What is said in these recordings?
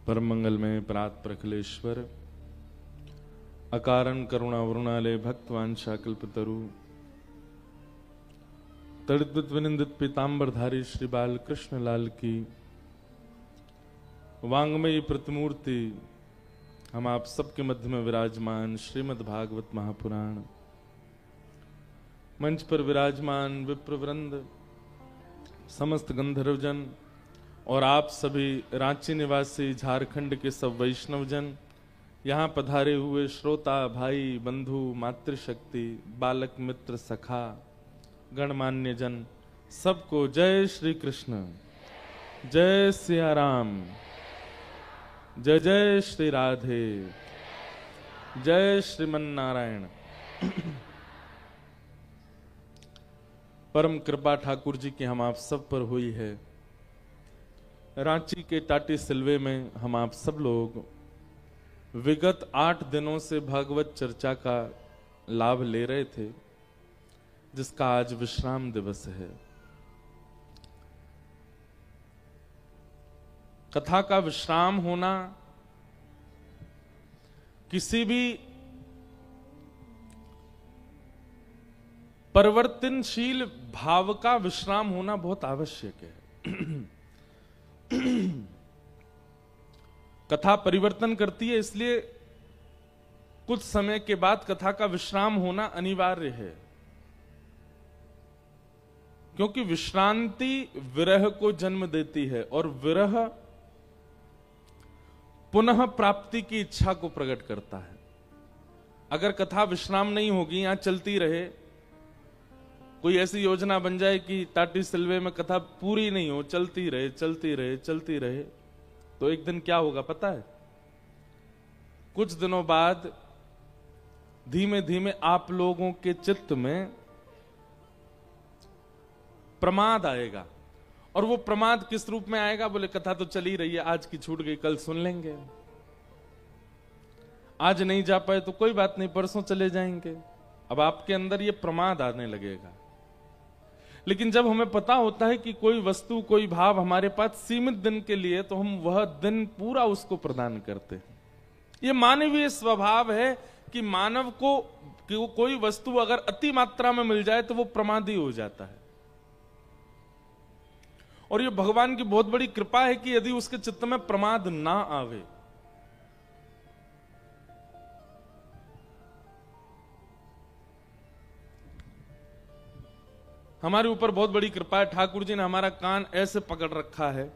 परम मंगल में प्रात प्रखलेश्वर अकारण करुणा वरुणालय भक्तवांशा कल्पतरु तड़ित विनिंदित पीतांबरधारी श्री बाल कृष्ण लाल की वांगमयी प्रतिमूर्ति हम आप सबके मध्य में विराजमान श्रीमद् भागवत महापुराण मंच पर विराजमान विप्रवृंद, समस्त गंधर्वजन और आप सभी रांची निवासी झारखंड के सब वैष्णवजन, यहाँ पधारे हुए श्रोता भाई बंधु मातृशक्ति बालक मित्र सखा गणमान्य जन, सबको जय श्री कृष्ण, जय सिया राम, जय जय श्री राधे, जय श्रीमन नारायण। परम कृपा ठाकुर जी की हम आप सब पर हुई है। रांची के टाटी सिलवे में हम आप सब लोग विगत 8 दिनों से भागवत चर्चा का लाभ ले रहे थे, जिसका आज विश्राम दिवस है। कथा का विश्राम होना, किसी भी परिवर्तनशील भाव का विश्राम होना बहुत आवश्यक है। कथा परिवर्तन करती है, इसलिए कुछ समय के बाद कथा का विश्राम होना अनिवार्य है, क्योंकि विश्रांति विरह को जन्म देती है और विरह पुनः प्राप्ति की इच्छा को प्रकट करता है। अगर कथा विश्राम नहीं होगी, यहां चलती रहे, कोई ऐसी योजना बन जाए कि टाटी सिलवे में कथा पूरी नहीं हो, चलती रहे चलती रहे चलती रहे, तो एक दिन क्या होगा पता है? कुछ दिनों बाद धीमे धीमे आप लोगों के चित्त में प्रमाद आएगा। और वो प्रमाद किस रूप में आएगा? बोले कथा तो चली रही है, आज की छूट गई, कल सुन लेंगे, आज नहीं जा पाए तो कोई बात नहीं, परसों चले जाएंगे। अब आपके अंदर ये प्रमाद आने लगेगा। लेकिन जब हमें पता होता है कि कोई वस्तु कोई भाव हमारे पास सीमित दिन के लिए, तो हम वह दिन पूरा उसको प्रदान करते हैं। ये मानवीय स्वभाव है कि मानव को कोई वस्तु अगर अति मात्रा में मिल जाए तो वो प्रमादी हो जाता है। और ये भगवान की बहुत बड़ी कृपा है कि यदि उसके चित्त में प्रमाद ना आवे, हमारे ऊपर बहुत बड़ी कृपा है। ठाकुर जी ने हमारा कान ऐसे पकड़ रखा है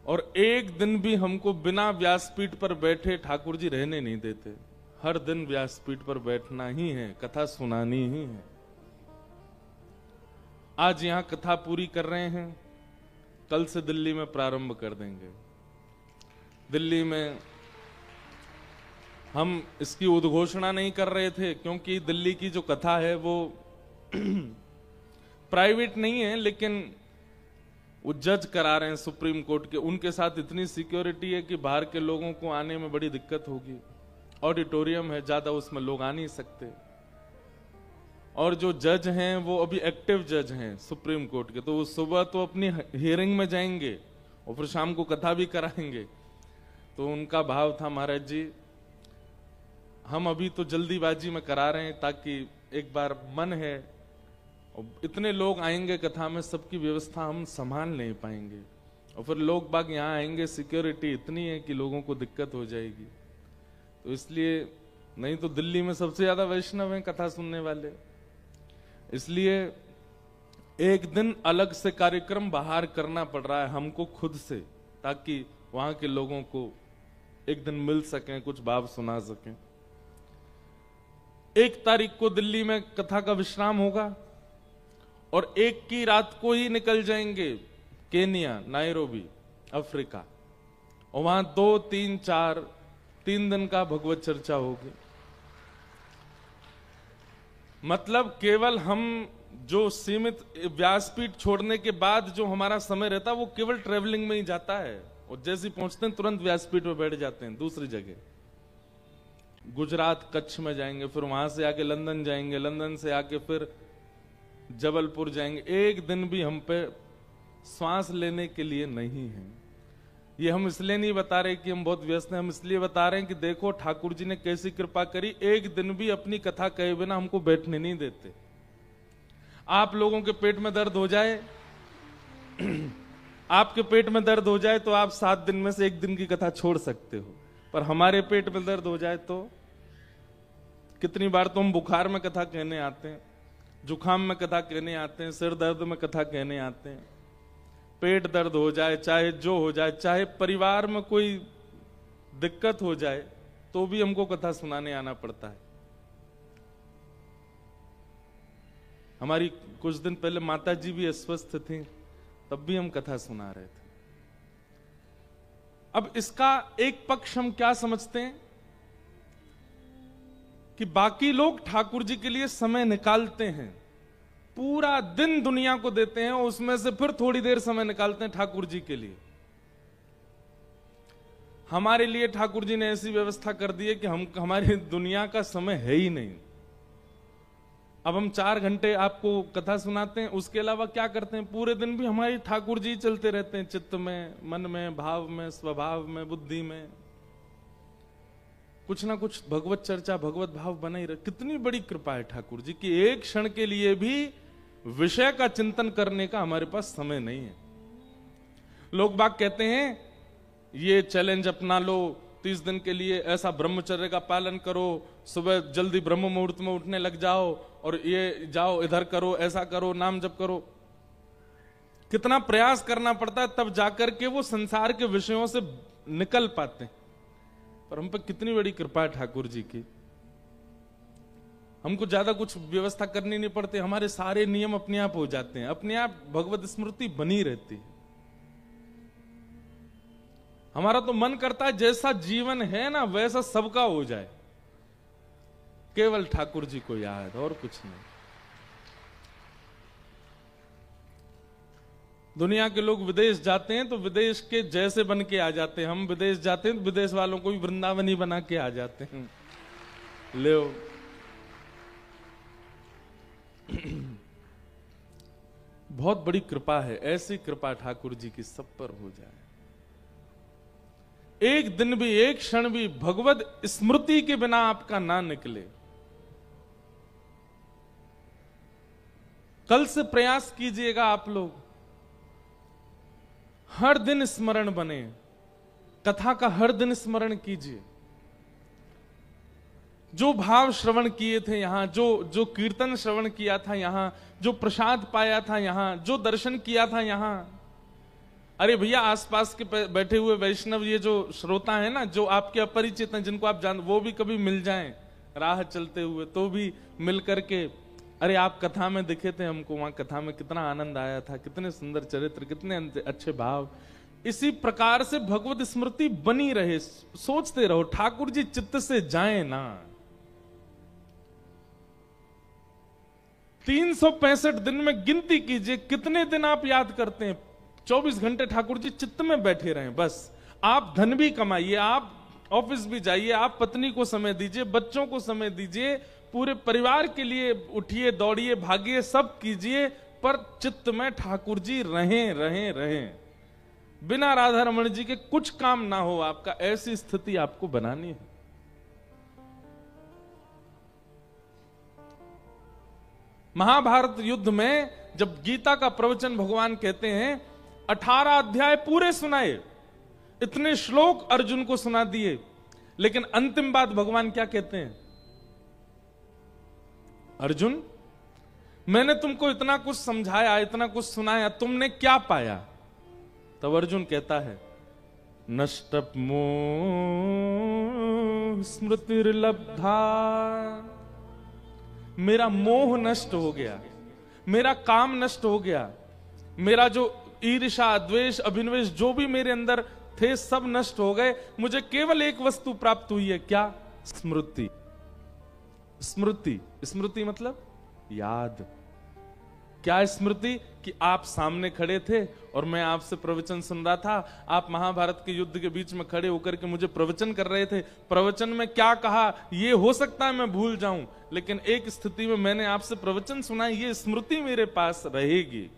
और एक दिन भी हमको बिना व्यासपीठ पर बैठे ठाकुर जी रहने नहीं देते। हर दिन व्यासपीठ पर बैठना ही है, कथा सुनानी ही है। आज यहां कथा पूरी कर रहे हैं, कल से दिल्ली में प्रारंभ कर देंगे। दिल्ली में हम इसकी उद्घोषणा नहीं कर रहे थे, क्योंकि दिल्ली की जो कथा है वो प्राइवेट नहीं है, लेकिन वो जज करा रहे हैं सुप्रीम कोर्ट के। उनके साथ इतनी सिक्योरिटी है कि बाहर के लोगों को आने में बड़ी दिक्कत होगी। ऑडिटोरियम है, ज्यादा उसमें लोग आ नहीं सकते। और जो जज हैं वो अभी एक्टिव जज हैं सुप्रीम कोर्ट के, तो वो सुबह तो अपनी हियरिंग में जाएंगे और फिर शाम को कथा भी कराएंगे। तो उनका भाव था, महाराज जी हम अभी तो जल्दीबाजी में करा रहे हैं, ताकि एक बार मन है, और इतने लोग आएंगे कथा में, सबकी व्यवस्था हम संभाल नहीं पाएंगे, और फिर लोग बाग यहाँ आएंगे, सिक्योरिटी इतनी है कि लोगों को दिक्कत हो जाएगी। तो इसलिए, नहीं तो दिल्ली में सबसे ज्यादा वैष्णव हैं कथा सुनने वाले, इसलिए एक दिन अलग से कार्यक्रम बाहर करना पड़ रहा है हमको खुद से, ताकि वहां के लोगों को एक दिन मिल सकें, कुछ भाव सुना सकें। 1 तारीख को दिल्ली में कथा का विश्राम होगा और 1 की रात को ही निकल जाएंगे केनिया, नायरोबी, अफ्रीका, और वहां 2, 3, 4 3 दिन का भगवत चर्चा होगी। मतलब केवल हम जो सीमित व्यासपीठ छोड़ने के बाद जो हमारा समय रहता है वो केवल ट्रेवलिंग में ही जाता है, और जैसे पहुंचते हैं तुरंत व्यासपीठ में बैठ जाते हैं दूसरी जगह। गुजरात कच्छ में जाएंगे, फिर वहां से आके लंदन जाएंगे, लंदन से आके फिर जबलपुर जाएंगे। एक दिन भी हम पे श्वास लेने के लिए नहीं है। ये हम इसलिए नहीं बता रहे कि हम बहुत व्यस्त हैं, हम इसलिए बता रहे हैं कि देखो ठाकुर जी ने कैसी कृपा करी, एक दिन भी अपनी कथा कहे बिना हमको बैठने नहीं देते। आप लोगों के पेट में दर्द हो जाए, आपके पेट में दर्द हो जाए तो आप 7 दिन में से 1 दिन की कथा छोड़ सकते हो, पर हमारे पेट में दर्द हो जाए तो कितनी बार तो हम बुखार में कथा कहने आते हैं, जुकाम में कथा कहने आते हैं, सिर दर्द में कथा कहने आते हैं, पेट दर्द हो जाए, चाहे जो हो जाए, चाहे परिवार में कोई दिक्कत हो जाए तो भी हमको कथा सुनाने आना पड़ता है। हमारी कुछ दिन पहले माता जी भी अस्वस्थ थी, तब भी हम कथा सुना रहे थे। अब इसका एक पक्ष हम क्या समझते हैं कि बाकी लोग ठाकुर जी के लिए समय निकालते हैं, पूरा दिन दुनिया को देते हैं, उसमें से फिर थोड़ी देर समय निकालते हैं ठाकुर जी के लिए। हमारे लिए ठाकुर जी ने ऐसी व्यवस्था कर दी है कि हमारी दुनिया का समय है ही नहीं। अब हम 4 घंटे आपको कथा सुनाते हैं, उसके अलावा क्या करते हैं? पूरे दिन भी हमारी ठाकुर जी चलते रहते हैं, चित्त में, मन में, भाव में, स्वभाव में, बुद्धि में कुछ ना कुछ भगवत चर्चा, भगवत भाव बना ही रहे। कितनी बड़ी कृपा है ठाकुर जी की, एक क्षण के लिए भी विषय का चिंतन करने का हमारे पास समय नहीं है। लोग बाग कहते हैं ये चैलेंज अपना लो, 30 दिन के लिए ऐसा ब्रह्मचर्य का पालन करो, सुबह जल्दी ब्रह्म मुहूर्त में उठने लग जाओ, और ये जाओ इधर करो, ऐसा करो, नाम जप करो। कितना प्रयास करना पड़ता है तब जाकर के वो संसार के विषयों से निकल पाते हैं। पर हम पे कितनी बड़ी कृपा है ठाकुर जी की, हमको ज्यादा कुछ व्यवस्था करनी नहीं पड़ती, हमारे सारे नियम अपने आप हो जाते हैं, अपने आप भगवत स्मृति बनी रहती है। हमारा तो मन करता है जैसा जीवन है ना वैसा सबका हो जाए, केवल ठाकुर जी को याद, और कुछ नहीं। दुनिया के लोग विदेश जाते हैं तो विदेश के जैसे बन के आ जाते हैं, हम विदेश जाते हैं तो विदेश वालों को भी वृंदावनी बना के आ जाते हैं। ले बहुत बड़ी कृपा है, ऐसी कृपा ठाकुर जी की सब पर हो जाए। एक दिन भी, एक क्षण भी भगवत स्मृति के बिना आपका ना निकले। कल से प्रयास कीजिएगा आप लोग, हर दिन स्मरण बने, कथा का हर दिन स्मरण कीजिए। जो भाव श्रवण किए थे यहां, जो कीर्तन श्रवण किया था यहां, जो प्रसाद पाया था यहां, जो दर्शन किया था यहां। अरे भैया, आसपास के बैठे हुए वैष्णव, ये जो श्रोता है ना, जो आपके अपरिचित हैं, जिनको आप जान, वो भी कभी मिल जाएं राह चलते हुए, तो भी मिल करके, अरे आप कथा में दिखे थे हमको, वहां कथा में कितना आनंद आया था, कितने सुंदर चरित्र, कितने अच्छे भाव। इसी प्रकार से भगवत स्मृति बनी रहे, सोचते रहो, ठाकुर जी चित्त से जाए ना। 365 दिन में गिनती कीजिए कितने दिन आप याद करते हैं। 24 घंटे ठाकुर जी चित्त में बैठे रहें, बस। आप धन भी कमाइए, आप ऑफिस भी जाइए, आप पत्नी को समय दीजिए, बच्चों को समय दीजिए, पूरे परिवार के लिए उठिए, दौड़िए, भागिए, सब कीजिए, पर चित्त में ठाकुर जी रहें, रहें, रहें। बिना राधा रमण जी के कुछ काम ना हो आपका, ऐसी स्थिति आपको बनानी है। महाभारत युद्ध में जब गीता का प्रवचन भगवान कहते हैं, 18 अध्याय पूरे सुनाए, इतने श्लोक अर्जुन को सुना दिए, लेकिन अंतिम बात भगवान क्या कहते हैं? अर्जुन, मैंने तुमको इतना कुछ समझाया, इतना कुछ सुनाया, तुमने क्या पाया? तब अर्जुन कहता है, नष्टप मोह स्मृतिर्लब्धा, मेरा मोह नष्ट हो गया, मेरा काम नष्ट हो गया, मेरा जो ईर्ष्या, द्वेष, अभिनिवेश जो भी मेरे अंदर थे सब नष्ट हो गए। मुझे केवल एक वस्तु प्राप्त हुई है, क्या? स्मृति। स्मृति, स्मृति मतलब याद। क्या स्मृति? कि आप सामने खड़े थे और मैं आपसे प्रवचन सुन रहा था, आप महाभारत के युद्ध के बीच में खड़े होकर के मुझे प्रवचन कर रहे थे, प्रवचन में क्या कहा ये हो सकता है मैं भूल जाऊं, लेकिन एक स्थिति में मैंने आपसे प्रवचन सुना, ये स्मृति मेरे पास रहेगी।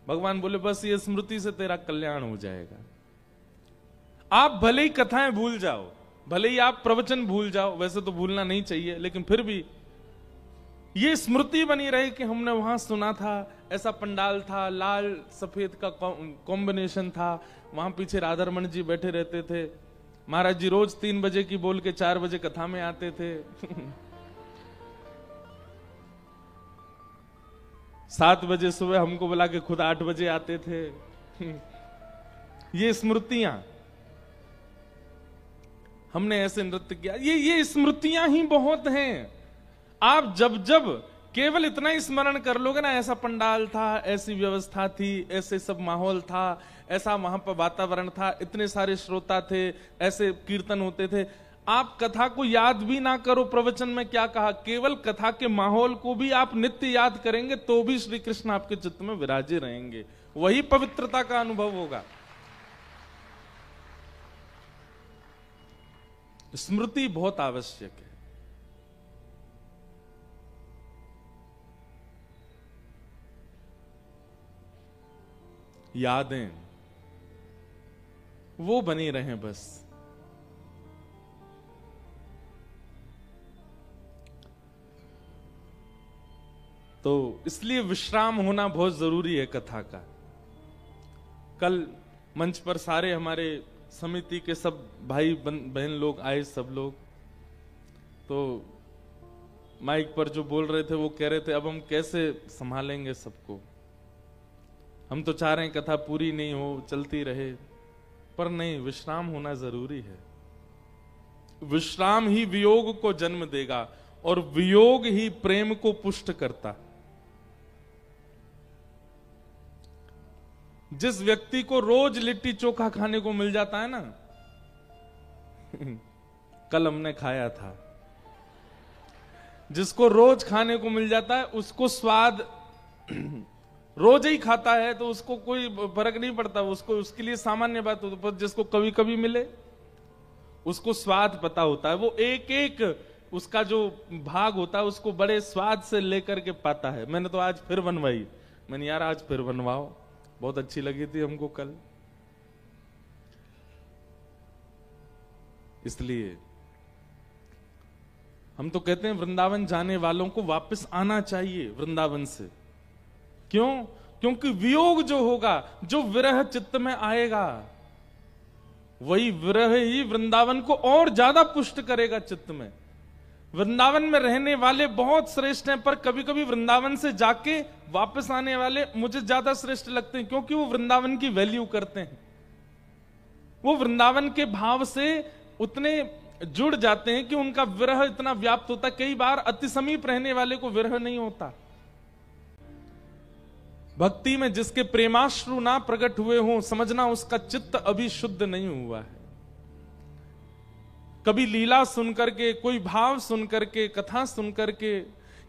भगवान बोले बस ये स्मृति से तेरा कल्याण हो जाएगा। आप भले ही कथाएं भूल जाओ, भले ही आप प्रवचन भूल जाओ, वैसे तो भूलना नहीं चाहिए, लेकिन फिर भी ये स्मृति बनी रहे कि हमने वहां सुना था, ऐसा पंडाल था, लाल सफेद का कॉम्बिनेशन था, वहां पीछे राधारमण जी बैठे रहते थे, महाराज जी रोज 3 बजे की बोल के 4 बजे कथा में आते थे 7 बजे सुबह हमको बुला के खुद 8 बजे आते थे ये स्मृतियां, हमने ऐसे नृत्य किया, ये स्मृतियां ही बहुत हैं। आप जब जब केवल इतना ही स्मरण कर लोगे ना, ऐसा पंडाल था, ऐसी व्यवस्था थी, ऐसे सब माहौल था, ऐसा वहां पर वातावरण था, इतने सारे श्रोता थे, ऐसे कीर्तन होते थे, आप कथा को याद भी ना करो, प्रवचन में क्या कहा, केवल कथा के माहौल को भी आप नित्य याद करेंगे तो भी श्री कृष्ण आपके चित्त में विराजे रहेंगे, वही पवित्रता का अनुभव होगा। स्मृति बहुत आवश्यक है। यादें वो बनी रहे बस। तो इसलिए विश्राम होना बहुत जरूरी है कथा का। कल मंच पर सारे हमारे समिति के सब भाई बहन लोग आए, सब लोग, तो माइक पर जो बोल रहे थे वो कह रहे थे अब हम कैसे संभालेंगे सबको, हम तो चाह रहे हैं कथा पूरी नहीं हो, चलती रहे, पर नहीं, विश्राम होना जरूरी है। विश्राम ही वियोग को जन्म देगा और वियोग ही प्रेम को पुष्ट करता। जिस व्यक्ति को रोज लिट्टी चोखा खाने को मिल जाता है ना कल हमने खाया था, जिसको रोज खाने को मिल जाता है उसको स्वाद रोज ही खाता है तो उसको कोई फर्क नहीं पड़ता, उसको उसके लिए सामान्य बात होती है। पर जिसको कभी कभी मिले उसको स्वाद पता होता है, वो एक एक उसका जो भाग होता है उसको बड़े स्वाद से लेकर के पाता है। मैंने तो आज फिर बनवाई, मैंने यार आज फिर बनवाओ, बहुत अच्छी लगी थी हमको कल। इसलिए हम तो कहते हैं वृंदावन जाने वालों को वापस आना चाहिए वृंदावन से। क्यों? क्योंकि वियोग जो होगा, जो विरह चित्त में आएगा, वही विरह ही वृंदावन को और ज्यादा पुष्ट करेगा चित्त में। वृंदावन में रहने वाले बहुत श्रेष्ठ हैं, पर कभी कभी वृंदावन से जाके वापस आने वाले मुझे ज्यादा श्रेष्ठ लगते हैं, क्योंकि वो वृंदावन की वैल्यू करते हैं, वो वृंदावन के भाव से उतने जुड़ जाते हैं कि उनका विरह इतना व्याप्त होता है। कई बार अति समीप रहने वाले को विरह नहीं होता। भक्ति में जिसके प्रेमाश्रु ना प्रकट हुए हों, समझना उसका चित्त अभी शुद्ध नहीं हुआ है। कभी लीला सुनकर के, कोई भाव सुनकर के, कथा सुनकर के,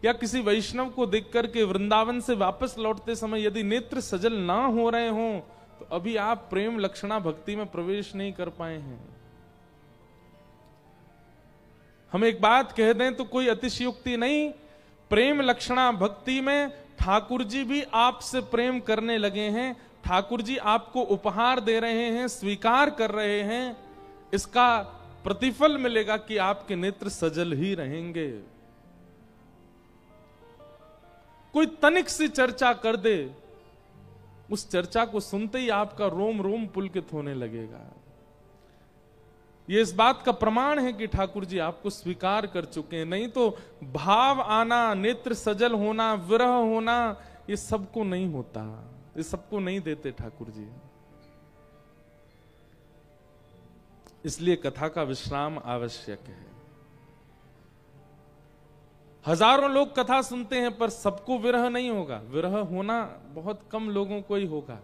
या किसी वैष्णव को देखकर के वृंदावन से वापस लौटते समय यदि नेत्र सजल ना हो रहे हों, तो अभी आप प्रेम लक्षणा भक्ति में प्रवेश नहीं कर पाए हैं। हम एक बात कह दें तो कोई अतिशयोक्ति नहीं, प्रेम लक्षणा भक्ति में ठाकुर जी भी आपसे प्रेम करने लगे हैं, ठाकुर जी आपको उपहार दे रहे हैं, स्वीकार कर रहे हैं, इसका प्रतिफल मिलेगा कि आपके नेत्र सजल ही रहेंगे। कोई तनिक सी चर्चा कर दे, उस चर्चा को सुनते ही आपका रोम रोम पुलकित होने लगेगा। ये इस बात का प्रमाण है कि ठाकुर जी आपको स्वीकार कर चुके हैं। नहीं तो भाव आना, नेत्र सजल होना, विरह होना, ये सबको नहीं होता, ये सबको नहीं देते ठाकुर जी। इसलिए कथा का विश्राम आवश्यक है। हजारों लोग कथा सुनते हैं पर सबको विरह नहीं होगा, विरह होना बहुत कम लोगों को ही होगा।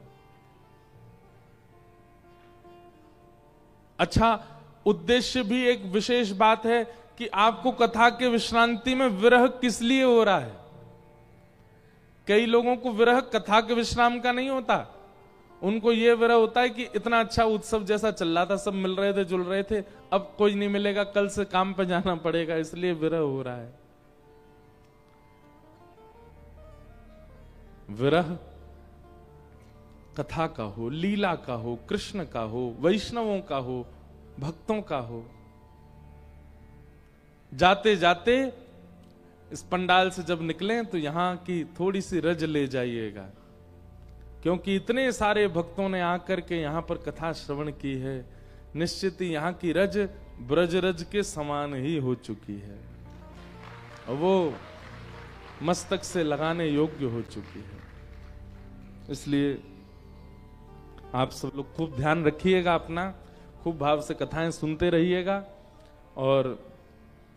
अच्छा, उद्देश्य भी एक विशेष बात है कि आपको कथा के विश्रांति में विरह किस लिए हो रहा है। कई लोगों को विरह कथा के विश्राम का नहीं होता, उनको यह विरह होता है कि इतना अच्छा उत्सव जैसा चल रहा था, सब मिल रहे थे, जुल रहे थे, अब कोई नहीं मिलेगा, कल से काम पे जाना पड़ेगा, इसलिए विरह हो रहा है। विरह कथा का हो, लीला का हो, कृष्ण का हो, वैष्णवों का हो, भक्तों का हो। जाते जाते इस पंडाल से जब निकलें तो यहां की थोड़ी सी रज ले जाइएगा, क्योंकि इतने सारे भक्तों ने आकर के यहां पर कथा श्रवण की है। निश्चित ही यहां की रज ब्रज रज के समान ही हो चुकी है, और वो मस्तक से लगाने योग्य हो चुकी है। इसलिए आप सब लोग खूब ध्यान रखिएगा अपना, खूब भाव से कथाएं सुनते रहिएगा, और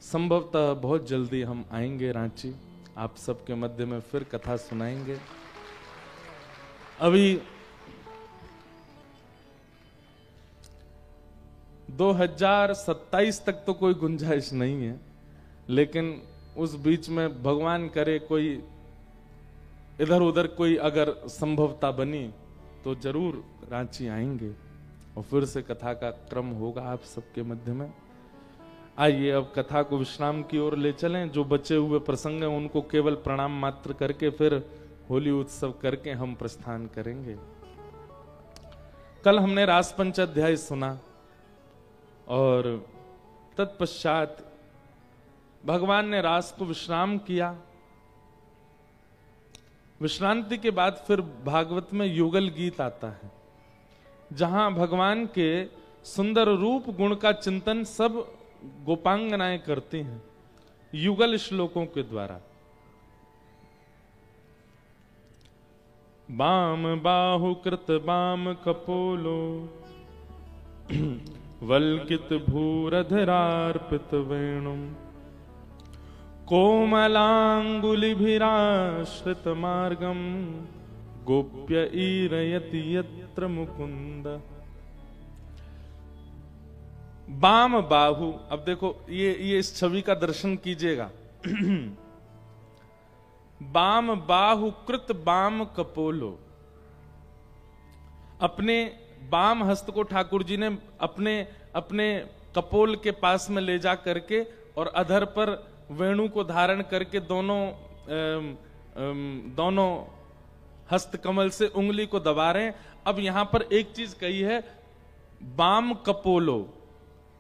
संभवतः बहुत जल्दी हम आएंगे रांची, आप सबके मध्य में फिर कथा सुनाएंगे। अभी 2027 तक तो कोई गुंजाइश नहीं है, लेकिन उस बीच में भगवान करे कोई इधर उधर कोई अगर संभवता बनी तो जरूर रांची आएंगे और फिर से कथा का क्रम होगा आप सबके मध्य में। आइए अब कथा को विश्राम की ओर ले चलें। जो बचे हुए प्रसंग हैं उनको केवल प्रणाम मात्र करके फिर होली उत्सव करके हम प्रस्थान करेंगे। कल हमने रास पंचाध्याय सुना और तत्पश्चात भगवान ने रास को विश्राम किया। विश्रांति के बाद फिर भागवत में युगल गीत आता है, जहां भगवान के सुंदर रूप गुण का चिंतन सब गोपांगनाएं करती हैं युगल श्लोकों के द्वारा। बाम बाहु कृत बाम कपोलो वल्कित भूरधरार्पित वेणुम कोमलांगुलिभिराश्रित मार्गम गोप्य ईरयति यत्र मुकुंद। बाम बाहु, अब देखो ये इस छवि का दर्शन कीजिएगा। बाम बाहु कृत बाम कपोलो, अपने बाम हस्त को ठाकुर जी ने अपने अपने कपोल के पास में ले जा करके और अधर पर वेणु को धारण करके दोनों हस्त कमल से उंगली को दबा रहे हैं। अब यहां पर एक चीज कही है, बाम कपोलो,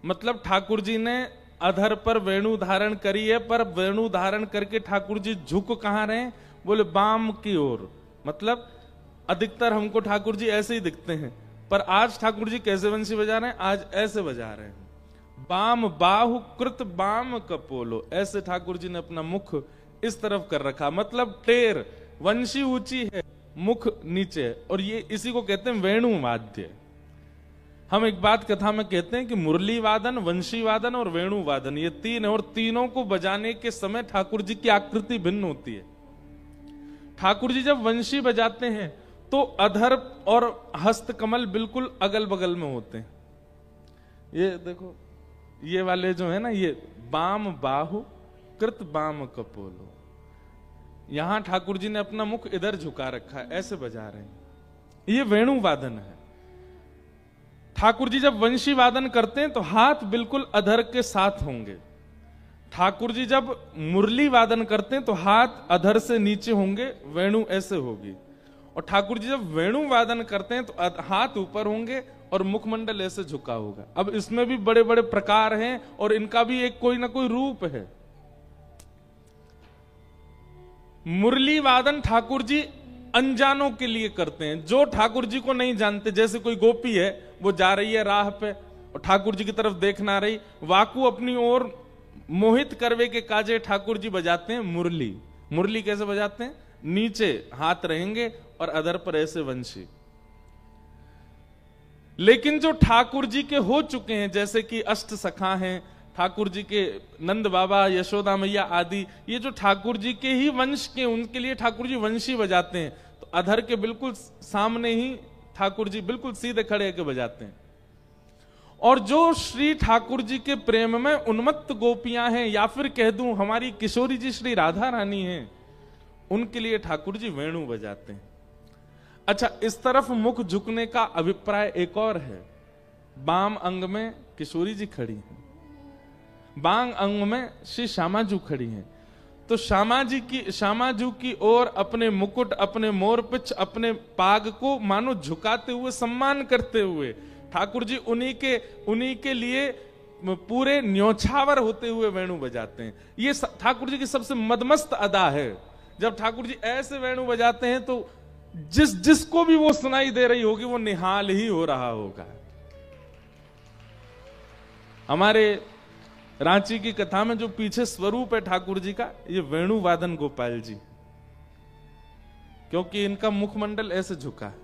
मतलब ठाकुर जी ने अधर पर वेणु धारण करी है, पर वेणु धारण करके ठाकुर जी झुक कहां रहे हैं? बोले बाम की ओर। मतलब अधिकतर हमको ठाकुर जी ऐसे ही दिखते हैं, पर आज ठाकुर जी कैसे वंशी बजा रहे हैं? आज ऐसे बजा रहे हैं। बाम बाहु कृत बाम कपोलो, ऐसे ठाकुर जी ने अपना मुख इस तरफ कर रखा, मतलब टेर, वंशी ऊंची है, मुख नीचे है, और ये इसी को कहते हैं वेणु वाद्य। हम एक बात कथा में कहते हैं कि मुरली वादन, वंशी वादन और वेणु वादन, ये तीन है, और तीनों को बजाने के समय ठाकुर जी की आकृति भिन्न होती है। ठाकुर जी जब वंशी बजाते हैं तो अधर और हस्त कमल बिल्कुल अगल बगल में होते हैं। ये देखो, ये वाले जो है ना, ये बाम बाहु कृत बाम कपोलो, यहां ठाकुर जी ने अपना मुख इधर झुका रखा है, ऐसे बजा रहे हैं। ये वेणु वादन है। ठाकुर जी जब वंशी वादन करते हैं तो हाथ बिल्कुल अधर के साथ होंगे। ठाकुर जी जब मुरली वादन करते हैं तो हाथ अधर से नीचे होंगे, वेणु ऐसे होगी। और ठाकुर जी जब वेणु वादन करते हैं तो हाथ ऊपर होंगे और मुखमंडल ऐसे झुका होगा। अब इसमें भी बड़े बड़े प्रकार हैं और इनका भी एक कोई ना कोई रूप है। मुरली वादन ठाकुर जी अनजानों के लिए करते हैं, जो ठाकुर जी को नहीं जानते। जैसे कोई गोपी है, वो जा रही है राह पे और ठाकुर जी की तरफ देख ना रही, वाकू अपनी ओर मोहित करवे के काजे ठाकुर जी बजाते हैं मुरली। मुरली कैसे बजाते हैं? नीचे हाथ रहेंगे और अधर पर ऐसे वंशी। लेकिन जो ठाकुर जी के हो चुके हैं, जैसे कि अष्ट सखा हैं, ठाकुर जी के नंद बाबा, यशोदा मैया आदि, ये जो ठाकुर जी के ही वंश के, उनके लिए ठाकुर जी वंशी बजाते हैं। तो अधर के बिल्कुल सामने ही ठाकुर जी बिल्कुल सीधे खड़े होकर बजाते हैं। और जो श्री ठाकुर जी के प्रेम में उन्मत्त गोपियां हैं, या फिर कह दूं हमारी किशोरी जी श्री राधा रानी हैं, उनके लिए ठाकुर जी वेणु बजाते हैं। अच्छा, इस तरफ मुख झुकने का अभिप्राय एक और है। बाम अंग में किशोरी जी खड़ी हैं, बांग अंग में श्री श्यामा जी खड़ी हैं। तो श्यामाजू की ओर अपने मुकुट, अपने मोरपिच, अपने पाग को मानो झुकाते हुए, सम्मान करते हुए ठाकुर जी उन्हीं के लिए पूरे न्योछावर होते हुए वेणु बजाते हैं। ये ठाकुर जी की सबसे मदमस्त अदा है। जब ठाकुर जी ऐसे वेणु बजाते हैं तो जिसको भी वो सुनाई दे रही होगी वो निहाल ही हो रहा होगा। हमारे रांची की कथा में जो पीछे स्वरूप है ठाकुर जी का, ये वेणु वादन गोपाल जी, क्योंकि इनका मुखमंडल ऐसे झुका है,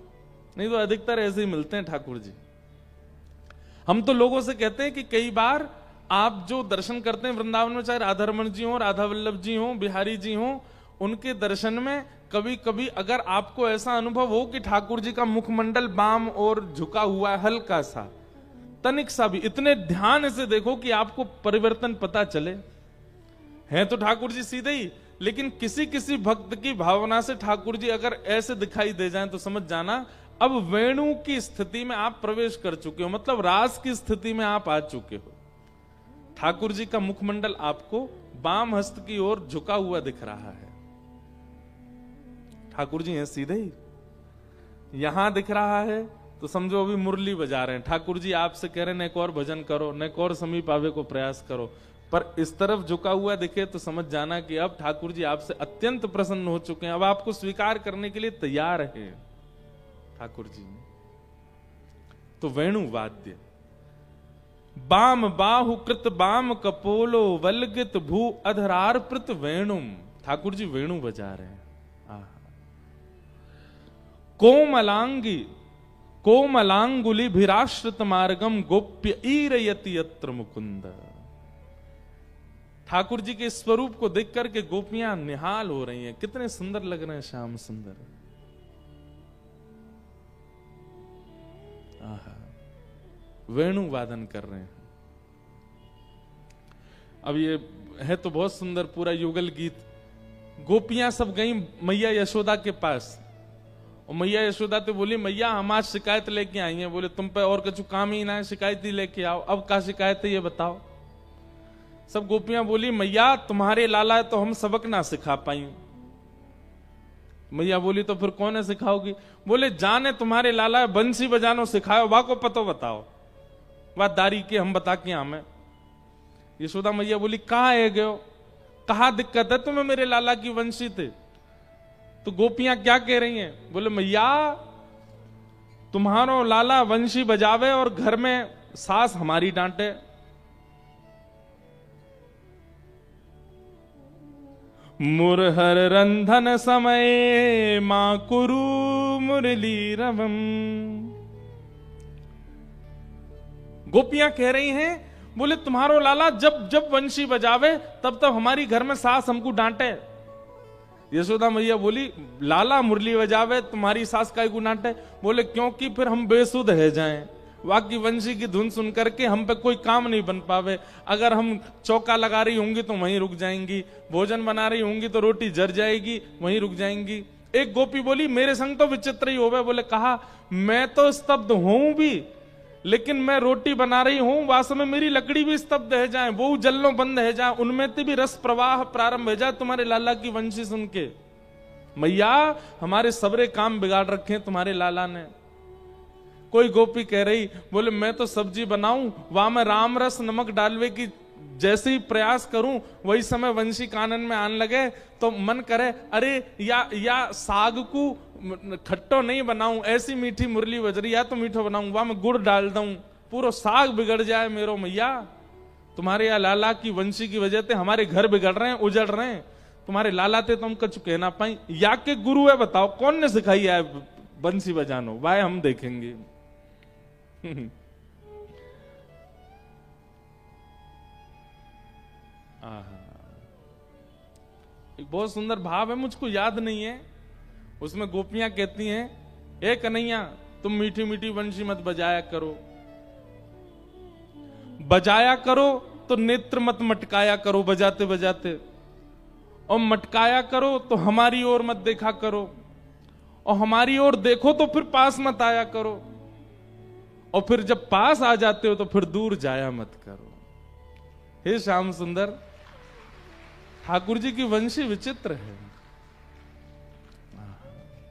नहीं तो अधिकतर ऐसे ही मिलते हैं ठाकुर जी। हम तो लोगों से कहते हैं कि कई बार आप जो दर्शन करते हैं वृंदावन में, चाहे राधा रमन जी हो, राधा वल्लभ जी हो, बिहारी जी हो, उनके दर्शन में कभी कभी अगर आपको ऐसा अनुभव हो कि ठाकुर जी का मुखमंडल बाम और झुका हुआ है, हल्का सा, तनिक सा भी, इतने ध्यान से देखो कि आपको परिवर्तन पता चले। हैं तो ठाकुर जी सीधे ही, लेकिन किसी किसी भक्त की भावना से ठाकुर जी अगर ऐसे दिखाई दे जाएं तो समझ जाना अब वेणु की स्थिति में आप प्रवेश कर चुके हो, मतलब रास की स्थिति में आप आ चुके हो। ठाकुर जी का मुखमंडल आपको बाम हस्त की ओर झुका हुआ दिख रहा है। ठाकुर जी हैं सीधे ही, यहां दिख रहा है तो समझो अभी मुरली बजा रहे हैं। ठाकुर जी आपसे कह रहे हैं न एक और भजन करो, न एक और समीप आवे को प्रयास करो, पर इस तरफ झुका हुआ दिखे तो समझ जाना कि अब ठाकुर जी आपसे अत्यंत प्रसन्न हो चुके हैं, अब आपको स्वीकार करने के लिए तैयार है ठाकुर जी। तो वेणु वाद्य, बाम बाहु कृत बाम कपोलो वल्गित भू अधरार्पित वेणुम, ठाकुर जी वेणु बजा रहे हैं। कोमलांगुली भिराश्रित मार्गम गोप्य ईरयति यत्र मुकुंद। ठाकुर जी के स्वरूप को देख करके गोपियां निहाल हो रही हैं, कितने सुंदर लग रहे हैं श्याम सुंदर। वेणु वादन कर रहे हैं। अब ये है तो बहुत सुंदर पूरा युगल गीत। गोपियां सब गई मैया यशोदा के पास, और मैया यशोदा तो बोली मैया हम आज शिकायत लेके आई हैं। बोले तुम पे और कुछ काम ही ना है, शिकायत ही लेके आओ। अब क्या शिकायत है ये बताओ। सब गोपियां बोली मैया तुम्हारे लाला है तो हम सबक ना सिखा पाई। मैया बोली तो फिर कौन है सिखाओगी। बोले जाने तुम्हारे लाला है बंसी बजानो सिखाओ, वाह को पतो बताओ, वाह दारी के हम बता के हमें। यशोदा मैया बोली कहाँ है गयो, कहा दिक्कत है तुम्हें मेरे लाला की वंशी थे। तो गोपियां क्या कह रही हैं, बोले मैया तुम्हारो लाला वंशी बजावे और घर में सास हमारी डांटे। मुरहर रंधन समय मां कुरु मुरली रवम। गोपियां कह रही हैं बोले तुम्हारो लाला जब जब वंशी बजावे तब तब हमारी घर में सास हमको डांटे। यशोदा मैया बोली लाला मुरली बजावे तुम्हारी सास काय को डांटे। बोले क्योंकि फिर हम बेसुध रह जाएं, वाकी वंशी की धुन सुन करके हम पे कोई काम नहीं बन पावे। अगर हम चौका लगा रही होंगी तो वहीं रुक जाएंगी, भोजन बना रही होंगी तो रोटी जर जाएगी, वहीं रुक जाएंगी। एक गोपी बोली मेरे संग तो विचित्र ही होवे। बोले कहा मैं तो स्तब्ध हूं भी, लेकिन मैं रोटी बना रही हूं, वास्तव में मेरी लकड़ी भी स्तब्ध है जाए, वो जल्लों बंद है जाए, उनमें से भी रस प्रवाह प्रारंभ है जाए तुम्हारे लाला की वंशी सुन के। मैया हमारे सबरे काम बिगाड़ रखे तुम्हारे लाला ने। कोई गोपी कह रही बोले मैं तो सब्जी बनाऊं, वहां मैं राम रस नमक डालवे की जैसे ही प्रयास करूं वही समय वंशी कानन में आने लगे तो मन करे अरे या साग को खट्टो नहीं बनाऊं, ऐसी मीठी मुरली बजरी, या तो मीठो बनाऊं, वहां मैं गुड़ डाल दूं, पूरा साग बिगड़ जाए मेरो मैया। तुम्हारे या लाला की वंशी की वजह से हमारे घर बिगड़ रहे हैं, उजड़ रहे हैं। तुम्हारे लाला थे तो हम कुछ कहना पाई। या के गुरु है बताओ, कौन ने सिखाई है बंसी बजानो, वाह हम देखेंगे। एक बहुत सुंदर भाव है, मुझको याद नहीं है, उसमें गोपियां कहती हैं ए कन्हैया तुम मीठी मीठी वंशी मत बजाया करो, बजाया करो तो नेत्र मत मटकाया करो बजाते बजाते, और मटकाया करो तो हमारी ओर मत देखा करो, और हमारी ओर देखो तो फिर पास मत आया करो, और फिर जब पास आ जाते हो तो फिर दूर जाया मत करो। हे श्याम सुंदर, ठाकुर जी की वंशी विचित्र है।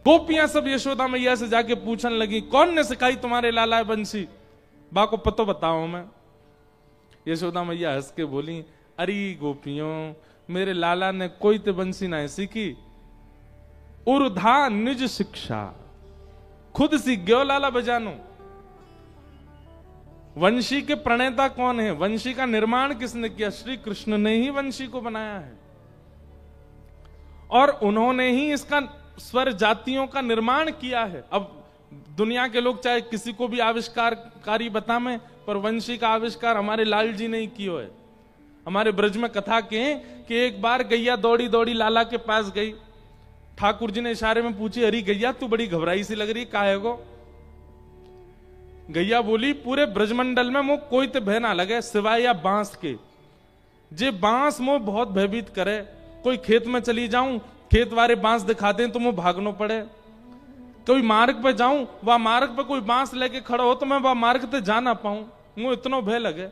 गोपियां सब यशोदा मैया से जाके पूछने लगी, कौन ने सिखाई तुम्हारे लाला वंशी, बा को पतो बताओ। मैं यशोदा मैया हंस के बोली, अरे गोपियों, मेरे लाला ने कोई तो बंसी ना सीखी, उर्धा निज शिक्षा, खुद सीख गयो लाला बजानो। वंशी के प्रणेता कौन है, वंशी का निर्माण किसने किया? श्री कृष्ण ने ही वंशी को बनाया है, और उन्होंने ही इसका स्वर जातियों का निर्माण किया है। अब दुनिया के लोग चाहे किसी को भी आविष्कारकारी बताएं, पर वंशी का आविष्कार हमारे लाल जी ने ही किया है। हमारे ब्रज में कथा के कि एक बार गैया दौड़ी दौड़ी लाला के पास गई, ठाकुर जी ने इशारे में पूछी, अरे गैया तू बड़ी घबराई सी लग रही, काहे गो? गैया बोली, पूरे ब्रजमंडल में मुझ कोई तो भय ना लगे सिवाय या बांस के, जे बांस मुझ बहुत भयभीत करे। कोई खेत में चली जाऊं, खेत वाले बांस दिखाते हैं तो मुझे भागना पड़े। कोई मार्ग पे जाऊं, वह मार्ग पे कोई बांस लेके खड़ा हो तो मैं वह मार्ग पे जा ना पाऊं, मुझे इतना भय लगे।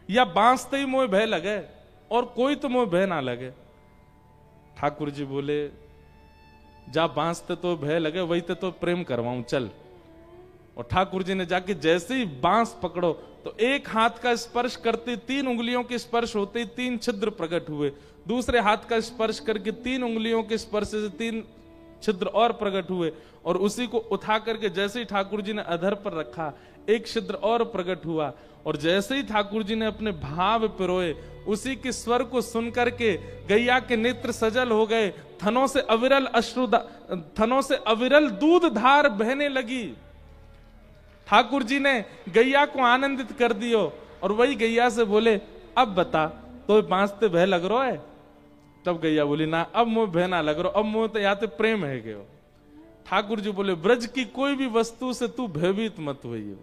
या बांस ते ही मुझे भय लगे और कोई तो मुझे भय ना लगे। ठाकुर जी बोले, जा बांस ते तो भय लगे, वही ते तो प्रेम करवाऊं, चल। और ठाकुर जी ने जाके जैसे ही बांस पकड़ो तो एक हाथ का स्पर्श करते 3 उंगलियों के स्पर्श होते 3 छिद्र प्रकट हुए, दूसरे हाथ का स्पर्श करके 3 उंगलियों के स्पर्श से 3 छिद्र और प्रकट हुए, और उसी को उठा करके जैसे ही ठाकुर जी ने अधर पर रखा, एक छिद्र और प्रकट हुआ। और जैसे ही ठाकुर जी ने अपने भाव पिरोए, उसी के स्वर को सुन करके गैया के नेत्र सजल हो गए, थनों से अविरल दूध धार बहने लगी। ठाकुर जी ने गैया को आनंदित कर दियो, और वही गैया से बोले, अब बता तो बांसते भय लग रहा है? तब गैया बोली, ना अब मुझे भय ना लग रहा, अब मुझे तो याते प्रेम है गयो। ठाकुर जी बोले, ब्रज की कोई भी वस्तु से तू भयभीत मत होइए।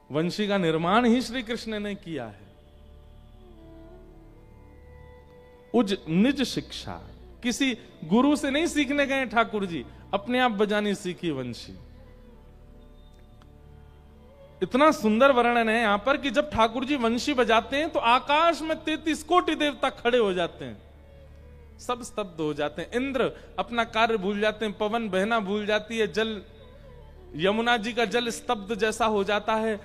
वंशी का निर्माण ही श्री कृष्ण ने किया है। उज निज शिक्षा, किसी गुरु से नहीं सीखने गए ठाकुर जी, अपने आप बजानी सीखी वंशी। इतना सुंदर वर्णन है यहां पर कि जब ठाकुर जी वंशी बजाते हैं तो आकाश में 33 कोटि देवता खड़े हो जाते हैं, सब स्तब्ध हो जाते हैं। इंद्र अपना कार्य भूल जाते हैं, पवन बहना भूल जाती है, जल यमुना जी का जल स्तब्ध जैसा हो जाता है,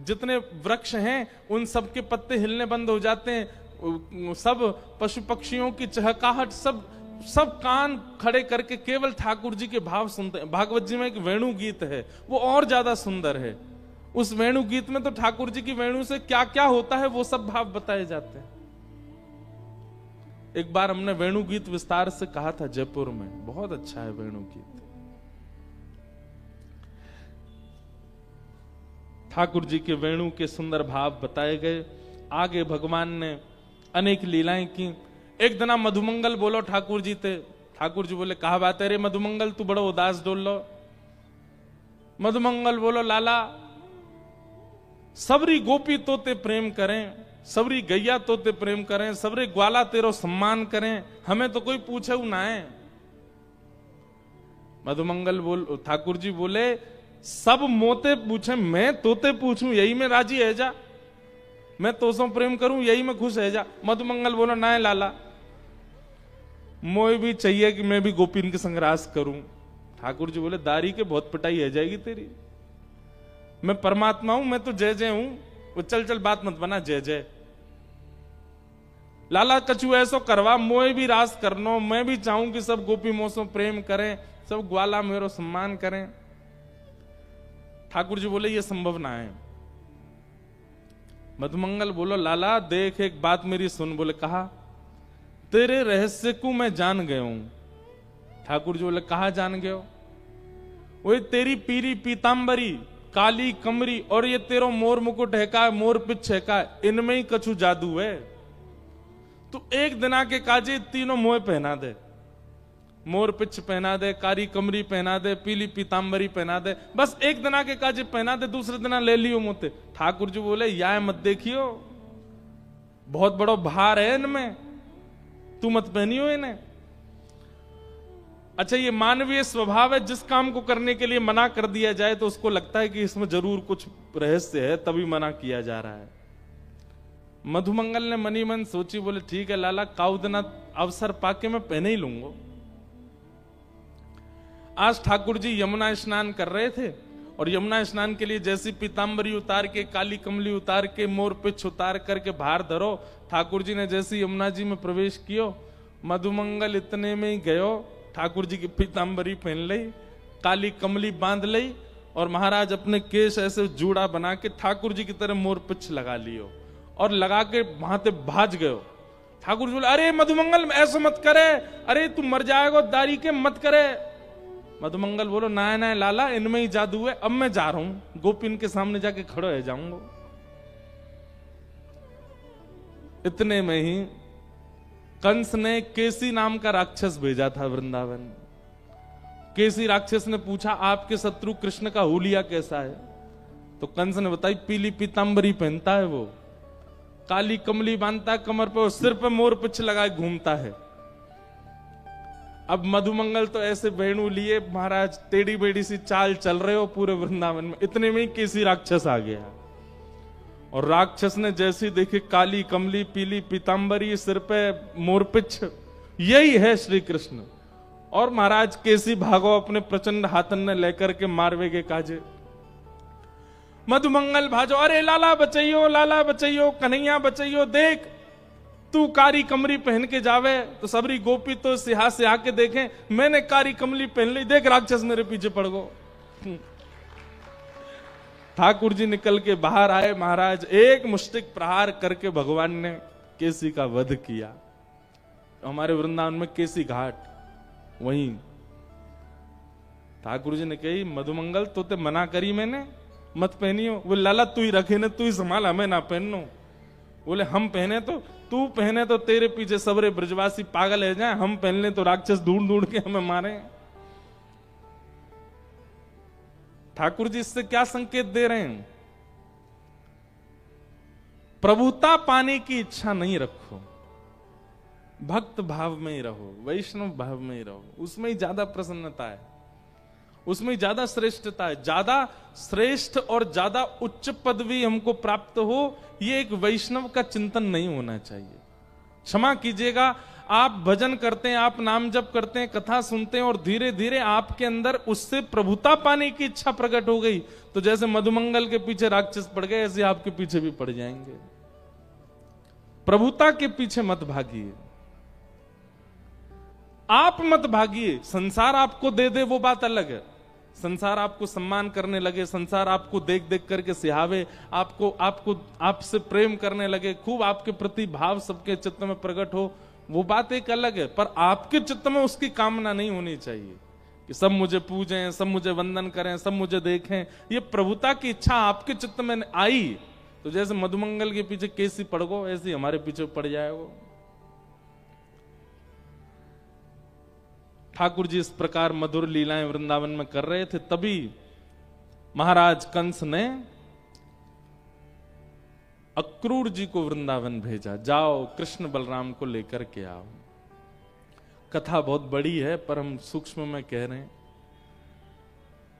जितने वृक्ष हैं उन सब के पत्ते हिलने बंद हो जाते हैं, सब पशु पक्षियों की चहकाहट, सब कान खड़े करके केवल ठाकुर जी के भाव सुनते हैं। भागवत जी में एक वेणु गीत है, वो और ज्यादा सुंदर है। उस वेणु गीत में तो ठाकुर जी की वेणु से क्या क्या होता है वो सब भाव बताए जाते हैं। एक बार हमने वेणु गीत विस्तार से कहा था जयपुर में, बहुत अच्छा है वेणु गीत। ठाकुर जी के वेणु के सुंदर भाव बताए गए। आगे भगवान ने अनेक लीलाएं की। एक दिन मधुमंगल बोलो ठाकुर जी थे। ठाकुर जी बोले, कहा बात है रे मधुमंगल, तू बड़ो उदास डोल लो। मधुमंगल बोलो, लाला सबरी गोपी तोते प्रेम करें, सबरी गैया तोते प्रेम करें, सबरे ग्वाला तेरो सम्मान करें, हमें तो कोई पूछे ना है। मधुमंगल ठाकुर जी बोले, सब मोते पूछे, मैं तोते पूछूं यही में राजी है जा, मैं तोसों प्रेम करूं यही में खुश है जा। मधुमंगल बोलो, ना है लाला, मोए भी चाहिए कि मैं भी गोपीन के संग रास करूं। ठाकुर जी बोले, दारी के बहुत पिटाई है जाएगी तेरी, मैं परमात्मा हूं, मैं तो जय जय हूं, वो चल चल बात मत बना जय जय। लाला कछु ऐसो करवा, मोए भी रास करनो, मैं भी चाहूं कि सब गोपी मोसो प्रेम करें, सब ग्वाला मेरो सम्मान करें। ठाकुर जी बोले, ये संभव ना है। मधुमंगल बोलो, लाला देख एक बात मेरी सुन। बोले, कहा, तेरे रहस्य को मैं जान गया हूं। ठाकुर जी बोले, कहा जान गए हो? वही तेरी पीरी पीतांबरी, काली कमरी और ये तेरो मोर मुकुट है का, मोर पिछ है का, इनमें ही कछु जादू है। तू एक दिना के काजे तीनों मोह पहना दे, मोर पिछ पहना दे, कारी कमरी पहना दे, पीली पीतांबरी पहना दे, बस एक दिना के काजे पहना दे, दूसरे दिना ले लियो मोते। ठाकुर जी बोले, या मत देखियो, बहुत बड़ो भार है इनमें, तू मत पहनियो इन्हें। अच्छा, ये मानवीय स्वभाव है, जिस काम को करने के लिए मना कर दिया जाए तो उसको लगता है कि इसमें जरूर कुछ रहस्य है, तभी मना किया जा रहा है। मधुमंगल ने मनी मन सोची, बोले ठीक है लाला, काउदना अवसर पाके मैं पहने ही लूंगा। आज ठाकुर जी यमुना स्नान कर रहे थे और यमुना स्नान के लिए जैसी पीताम्बरी उतार के, काली कमली उतार के, मोर पिछ उतार करके बाहर धरो, ठाकुर जी ने जैसी यमुना जी में प्रवेश कियो, मधुमंगल इतने में ही गयो, ठाकुर जी की पीताम्बरी पहन ली, काली कमली बांध ली और महाराज अपने केस ऐसे जूड़ा बना के ठाकुर जी की तरह मोर पिछ लगा लियो और लगा के वहां से भाज गयो। ठाकुर जी बोले, अरे मधुमंगल ऐसा मत करे, अरे तू मर जाएगा दारी के, मत करे। मधुमंगल बोलो, ना ना लाला, इनमें ही जादू है, अब मैं जा रहा हूं, गोपिन के सामने जाके खड़े हो जाऊंगा। इतने में ही कंस ने केसी नाम का राक्षस भेजा था वृंदावन। केसी राक्षस ने पूछा, आपके शत्रु कृष्ण का हुलिया कैसा है? तो कंस ने बताई, पीली पीताम्बरी पहनता है वो, काली कमली बांधता है कमर पे और सिर पे मोर पिछ लगाए घूमता है। अब मधुमंगल तो ऐसे वेणु लिए महाराज टेढ़ी बेड़ी सी चाल चल रहे हो पूरे वृंदावन में। इतने में ही केसी राक्षस आ गया और राक्षस ने जैसी देखी काली कमली, पीली पीताम्बरी, सिर पे मोरपिछ, यही है श्री कृष्ण। और महाराज केसी भागो अपने प्रचंड हाथन ने लेकर के मारवे के काजे। मधुमंगल भाजो, अरे लाला बचाइयो, लाला बचाइयो, कन्हैया बचाइयो, देख तू कारी कमरी पहन के जावे तो सबरी गोपी तो सिहा से आके देखें, मैंने कारी कमली पहन ली, देख राक्षस मेरे पीछे पड़ गो। ठाकुर जी निकल के बाहर आए, महाराज एक मुष्टिक प्रहार करके भगवान ने केसी का वध किया। हमारे वृंदावन में केसी घाट, वहीं ठाकुर जी ने कही, मधुमंगल तो ते मना करी मैंने, मत पहनियो। वो लाला तू ही रखे ने, तू ही संभाल, हमें ना पहनो। बोले हम पहने तो, तू पहने तो तेरे पीछे सबरे ब्रजवासी पागल है जाए, हम पहन ले तो राक्षस ढूंढ ढूंढ के हमें मारे। ठाकुर जी इससे क्या संकेत दे रहे हैं? प्रभुता पाने की इच्छा नहीं रखो, भक्त भाव में ही रहो, वैष्णव भाव में ही रहो, उसमें ही ज्यादा प्रसन्नता है, उसमें ज्यादा श्रेष्ठता है। ज्यादा श्रेष्ठ और ज्यादा उच्च पदवी हमको प्राप्त हो, ये एक वैष्णव का चिंतन नहीं होना चाहिए। क्षमा कीजिएगा, आप भजन करते हैं, आप नाम जप करते हैं, कथा सुनते हैं और धीरे धीरे आपके अंदर उससे प्रभुता पाने की इच्छा प्रकट हो गई, तो जैसे मधुमंगल के पीछे राक्षस पड़ गए, ऐसे आपके पीछे भी पड़ जाएंगे। प्रभुता के पीछे मत भागिए, आप मत भागिए। संसार आपको दे दे वो बात अलग है, संसार आपको सम्मान करने लगे, संसार आपको देख देख करके सिहावे, आपसे प्रेम करने लगे, खूब आपके प्रति भाव सबके चित्त में प्रकट हो, वो बात एक अलग है। पर आपके चित्त में उसकी कामना नहीं होनी चाहिए कि सब मुझे पूजें, सब मुझे वंदन करें, सब मुझे देखें। ये प्रभुता की इच्छा आपके चित्त में आई तो जैसे मधुमंगल के पीछे केसी पड़ गो, ऐसे हमारे पीछे पड़ जाएगा। ठाकुर जी इस प्रकार मधुर लीलाएं वृंदावन में कर रहे थे, तभी महाराज कंस ने अक्रूर जी को वृंदावन भेजा, जाओ कृष्ण बलराम को लेकर के आओ। कथा बहुत बड़ी है पर हम सूक्ष्म में कह रहे हैं।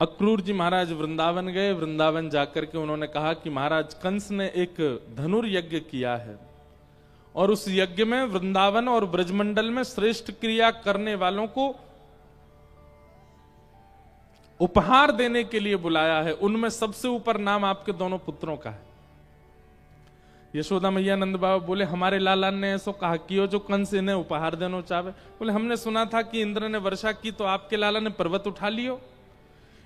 अक्रूर जी महाराज वृंदावन गए, वृंदावन जाकर के उन्होंने कहा कि महाराज कंस ने एक धनुर्यज्ञ किया है और उस यज्ञ में वृंदावन और ब्रजमंडल में श्रेष्ठ क्रिया करने वालों को उपहार देने के लिए बुलाया है। उनमें सबसे ऊपर नाम आपके दोनों पुत्रों का है। यशोदा मैया नंद बाबा बोले, हमारे लाला ने ऐसा कहा कि जो कंस इन्हें उपहार देना चाहे। बोले हमने सुना था कि इंद्र ने वर्षा की तो आपके लाला ने पर्वत उठा लियो।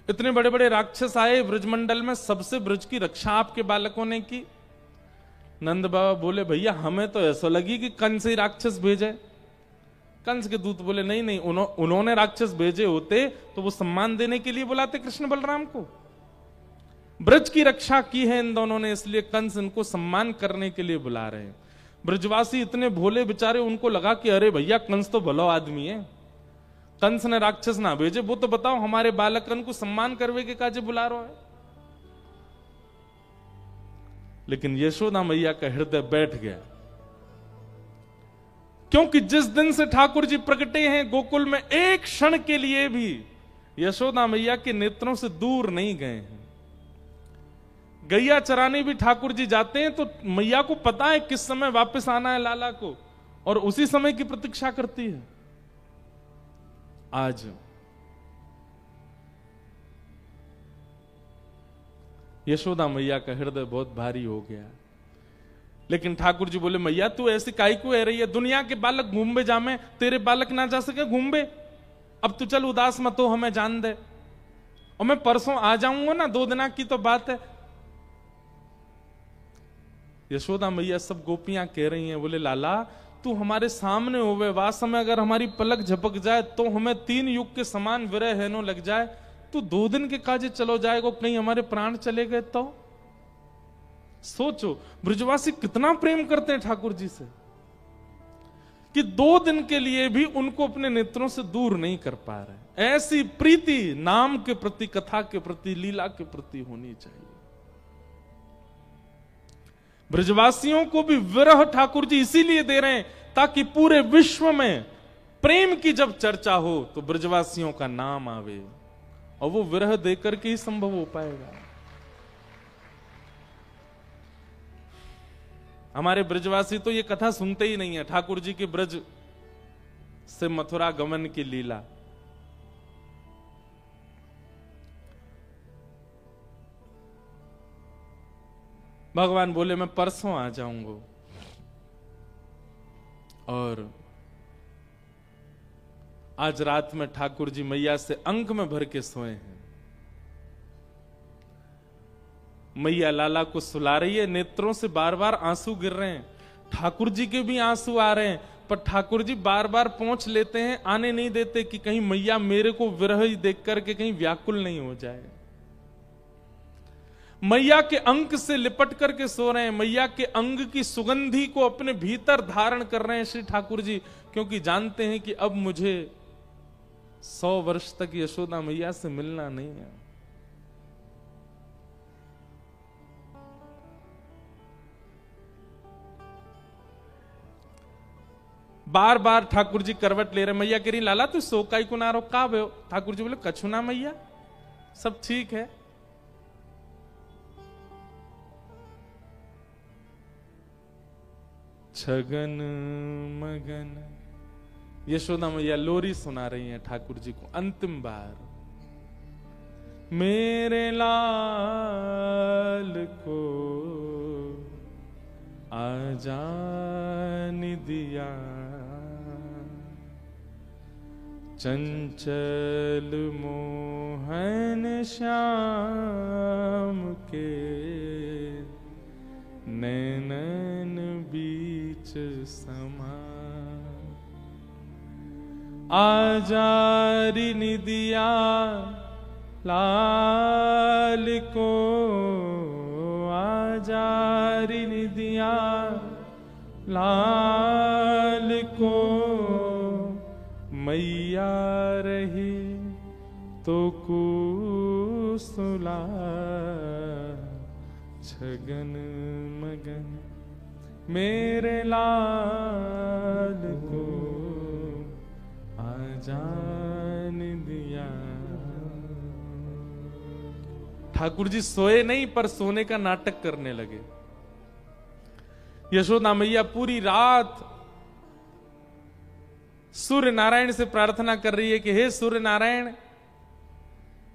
इतने बड़े बड़े राक्षस आए ब्रजमंडल में, सबसे ब्रज की रक्षा आपके बालकों ने की। नंद बाबा बोले, भैया हमें तो ऐसा लगी कि कंस ही राक्षस भेजे। कंस के दूत बोले, नहीं नहीं, उन्होंने राक्षस भेजे होते तो वो सम्मान देने के लिए बुलाते कृष्ण बलराम को। ब्रज की रक्षा की है इन दोनों ने, इसलिए कंस इनको सम्मान करने के लिए बुला रहे हैं। ब्रजवासी इतने भोले बेचारे, उनको लगा कि अरे भैया कंस तो भलो आदमी है, कंस ने राक्षस ना भेजे, वो तो बताओ हमारे बालकन को सम्मान करवे के काजे बुला रहा है। लेकिन यशोदा मैया का हृदय बैठ गया, क्योंकि जिस दिन से ठाकुर जी प्रकटे हैं गोकुल में, एक क्षण के लिए भी यशोदा मैया के नेत्रों से दूर नहीं गए हैं। गैया चराने भी ठाकुर जी जाते हैं तो मैया को पता है किस समय वापस आना है लाला को, और उसी समय की प्रतीक्षा करती है। आज यशोदा मैया का हृदय बहुत भारी हो गया, लेकिन ठाकुर जी बोले मैया तू ऐसी काई को रही है, दुनिया के बालक घूमबे जामे, तेरे बालक ना जा सके घूमबे, अब तू चल उदास मत हो, हमें जान दे, और मैं परसों आ जाऊंगा ना, 2 दिन की तो बात है। यशोदा मैया सब गोपियां कह रही हैं, बोले लाला तू हमारे सामने होवे, वास्तव में अगर हमारी पलक झपक जाए तो हमें 3 युग के समान विरह हेनो लग जाए, तू 2 दिन के काजे चलो जाएगा, कहीं हमारे प्राण चले गए तो। सोचो ब्रजवासी कितना प्रेम करते हैं ठाकुर जी से, कि 2 दिन के लिए भी उनको अपने नेत्रों से दूर नहीं कर पा रहे। ऐसी प्रीति नाम के प्रति, कथा के प्रति, लीला के प्रति होनी चाहिए। ब्रजवासियों को भी विरह ठाकुर जी इसीलिए दे रहे हैं ताकि पूरे विश्व में प्रेम की जब चर्चा हो तो ब्रजवासियों का नाम आवे, और वो विरह देकर के ही संभव हो पाएगा। हमारे ब्रजवासी तो ये कथा सुनते ही नहीं है, ठाकुर जी के ब्रज से मथुरा गमन की लीला। भगवान बोले मैं परसों आ जाऊंगा, और आज रात में ठाकुर जी मैया से अंक में भर के सोए हैं। मैया लाला को सुला रही है, नेत्रों से बार बार आंसू गिर रहे हैं, ठाकुर जी के भी आंसू आ रहे हैं, पर ठाकुर जी बार बार पहुंच लेते हैं, आने नहीं देते कि कहीं मैया मेरे को विरह ही देख करके कहीं व्याकुल नहीं हो जाए। मैया के अंक से लिपट करके सो रहे हैं, मैया के अंग की सुगंधी को अपने भीतर धारण कर रहे हैं श्री ठाकुर जी, क्योंकि जानते हैं कि अब मुझे 100 वर्ष तक यशोदा मैया से मिलना नहीं है। बार बार ठाकुर जी करवट ले रहे, मैया कह रही लाला तू सो काई को ना रो, का भयो? ठाकुर जी बोले कछु ना मैया, सब ठीक है। छगन मगन यशोदा मैया लोरी सुना रही हैं ठाकुर जी को अंतिम बार। मेरे लाल को आजान दिया, चंचल मोहन श्याम के नैनन बीच समा, आजारी निदिया लाल को, आजारी निदिया लाल को, मैया रही तो कुसुला, छगन मगन मेरे लाल को आजान दिया। ठाकुर जी सोए नहीं, पर सोने का नाटक करने लगे। यशोदा मैया पूरी रात सूर्य नारायण से प्रार्थना कर रही है कि हे सूर्य नारायण,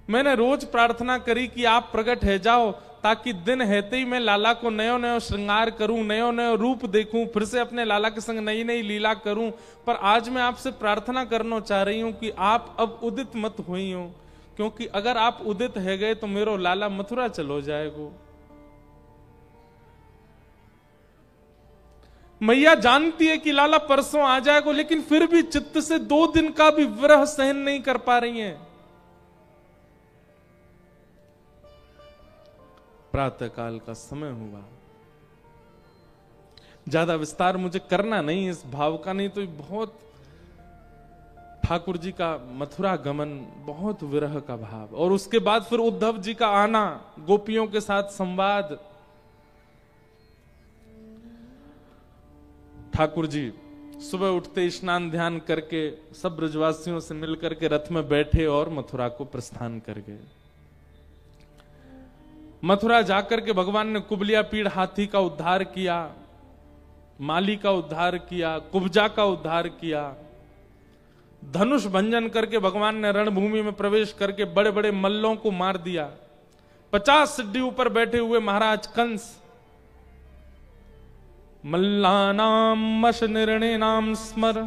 मैंने रोज प्रार्थना करी कि आप प्रकट है जाओ, ताकि दिन हेते ही मैं लाला को नयो नयो श्रृंगार करूं, नयो नयो रूप देखूं, फिर से अपने लाला के संग नई नई लीला करूं। पर आज मैं आपसे प्रार्थना करना चाह रही हूं कि आप अब उदित मत हुई हो, क्योंकि अगर आप उदित है गए तो मेरो लाला मथुरा चलो जाएगो। मैया जानती है कि लाला परसों आ जाएगा, लेकिन फिर भी चित्त से 2 दिन का भी विरह सहन नहीं कर पा रही हैं। प्रातः काल का समय हुआ, ज्यादा विस्तार मुझे करना नहीं इस भाव का, नहीं तो बहुत ठाकुर जी का मथुरा गमन, बहुत विरह का भाव, और उसके बाद फिर उद्धव जी का आना, गोपियों के साथ संवाद। ठाकुर जी सुबह उठते स्नान ध्यान करके सब ब्रजवासियों से मिलकर के रथ में बैठे और मथुरा को प्रस्थान कर गए। मथुरा जाकर के भगवान ने कुबलिया पीड़ हाथी का उद्धार किया, माली का उद्धार किया, कुब्जा का उद्धार किया। धनुष भंजन करके भगवान ने रणभूमि में प्रवेश करके बड़े बड़े मल्लों को मार दिया। 50 सिद्धि ऊपर बैठे हुए महाराज कंस, मल्लानाम मश निर्णीनाम स्मर,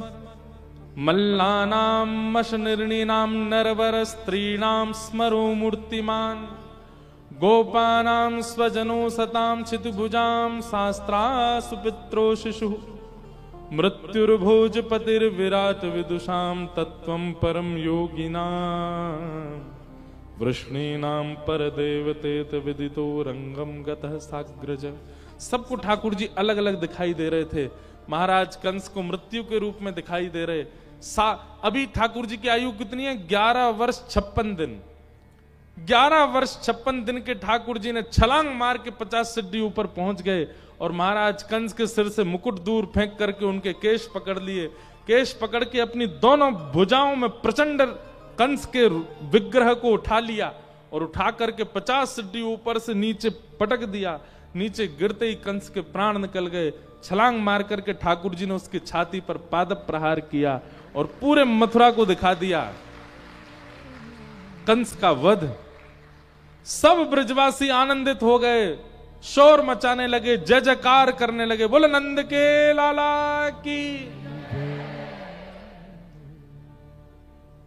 मल्लानाम मश निर्णीनाम नरवर स्त्रीणाम स्मरो मूर्तिमान, गोपानाम स्वजनो सताम क्षितिभुजाम शास्त्रा सुपित्रो शिशु, मृत्युर्भोजपतिर्विराट विदुषाम तत्वं परम योगिना, वृष्णीनाम परदेवतेत विदितो रंगम गतः साग्रज। सबको ठाकुर जी अलग अलग दिखाई दे रहे थे। महाराज कंस को मृत्यु के रूप में दिखाई दे रहे। अभी ठाकुर जी की आयु कितनी है? 11 वर्ष 56 दिन। 11 वर्ष 56 दिन के ठाकुर जी ने छलांग मार के 50 सिद्धि ऊपर पहुंच गए और महाराज कंस के सिर से मुकुट दूर फेंक करके उनके केश पकड़ लिए। केश पकड़ के अपनी दोनों भुजाओं में प्रचंड कंस के विग्रह को उठा लिया और उठा करके 50 सिद्धि ऊपर से नीचे पटक दिया। नीचे गिरते ही कंस के प्राण निकल गए। छलांग मार करके ठाकुर जी ने उसकी छाती पर पादप प्रहार किया और पूरे मथुरा को दिखा दिया कंस का वध। सब ब्रजवासी आनंदित हो गए, शोर मचाने लगे, जय जयकार करने लगे, बोले नंद के लाला की।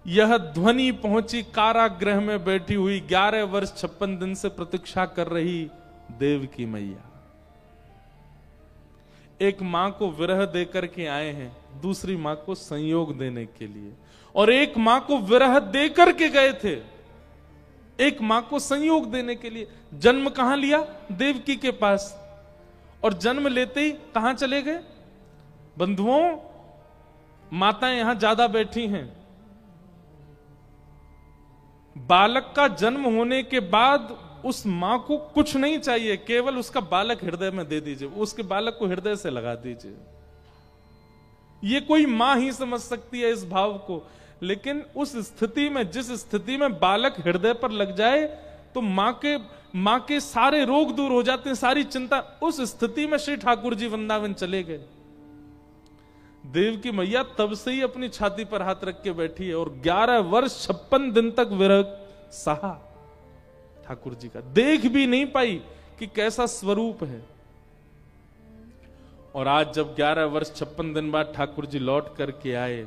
यह ध्वनि पहुंची कारागृह में बैठी हुई 11 वर्ष 56 दिन से प्रतीक्षा कर रही देवकी मैया। एक मां को विरह देकर के आए हैं, दूसरी मां को संयोग देने के लिए, और एक मां को विरह देकर के गए थे, एक मां को संयोग देने के लिए। जन्म कहां लिया? देवकी के पास। और जन्म लेते ही कहां चले गए? बंधुओं, माताएं यहां ज्यादा बैठी हैं। बालक का जन्म होने के बाद उस मां को कुछ नहीं चाहिए, केवल उसका बालक हृदय में दे दीजिए, उसके बालक को हृदय से लगा दीजिए। ये कोई मां ही समझ सकती है इस भाव को। लेकिन उस स्थिति में, जिस स्थिति में बालक हृदय पर लग जाए तो मां के सारे रोग दूर हो जाते हैं, सारी चिंता। उस स्थिति में श्री ठाकुर जी वृंदावन चले गए। देवकी मैया तब से ही अपनी छाती पर हाथ रख के बैठी है और 11 वर्ष 56 दिन तक विरह सहा ठाकुर जी का। देख भी नहीं पाई कि कैसा स्वरूप है। और आज जब 11 वर्ष 56 दिन बाद ठाकुर जी लौट करके आए,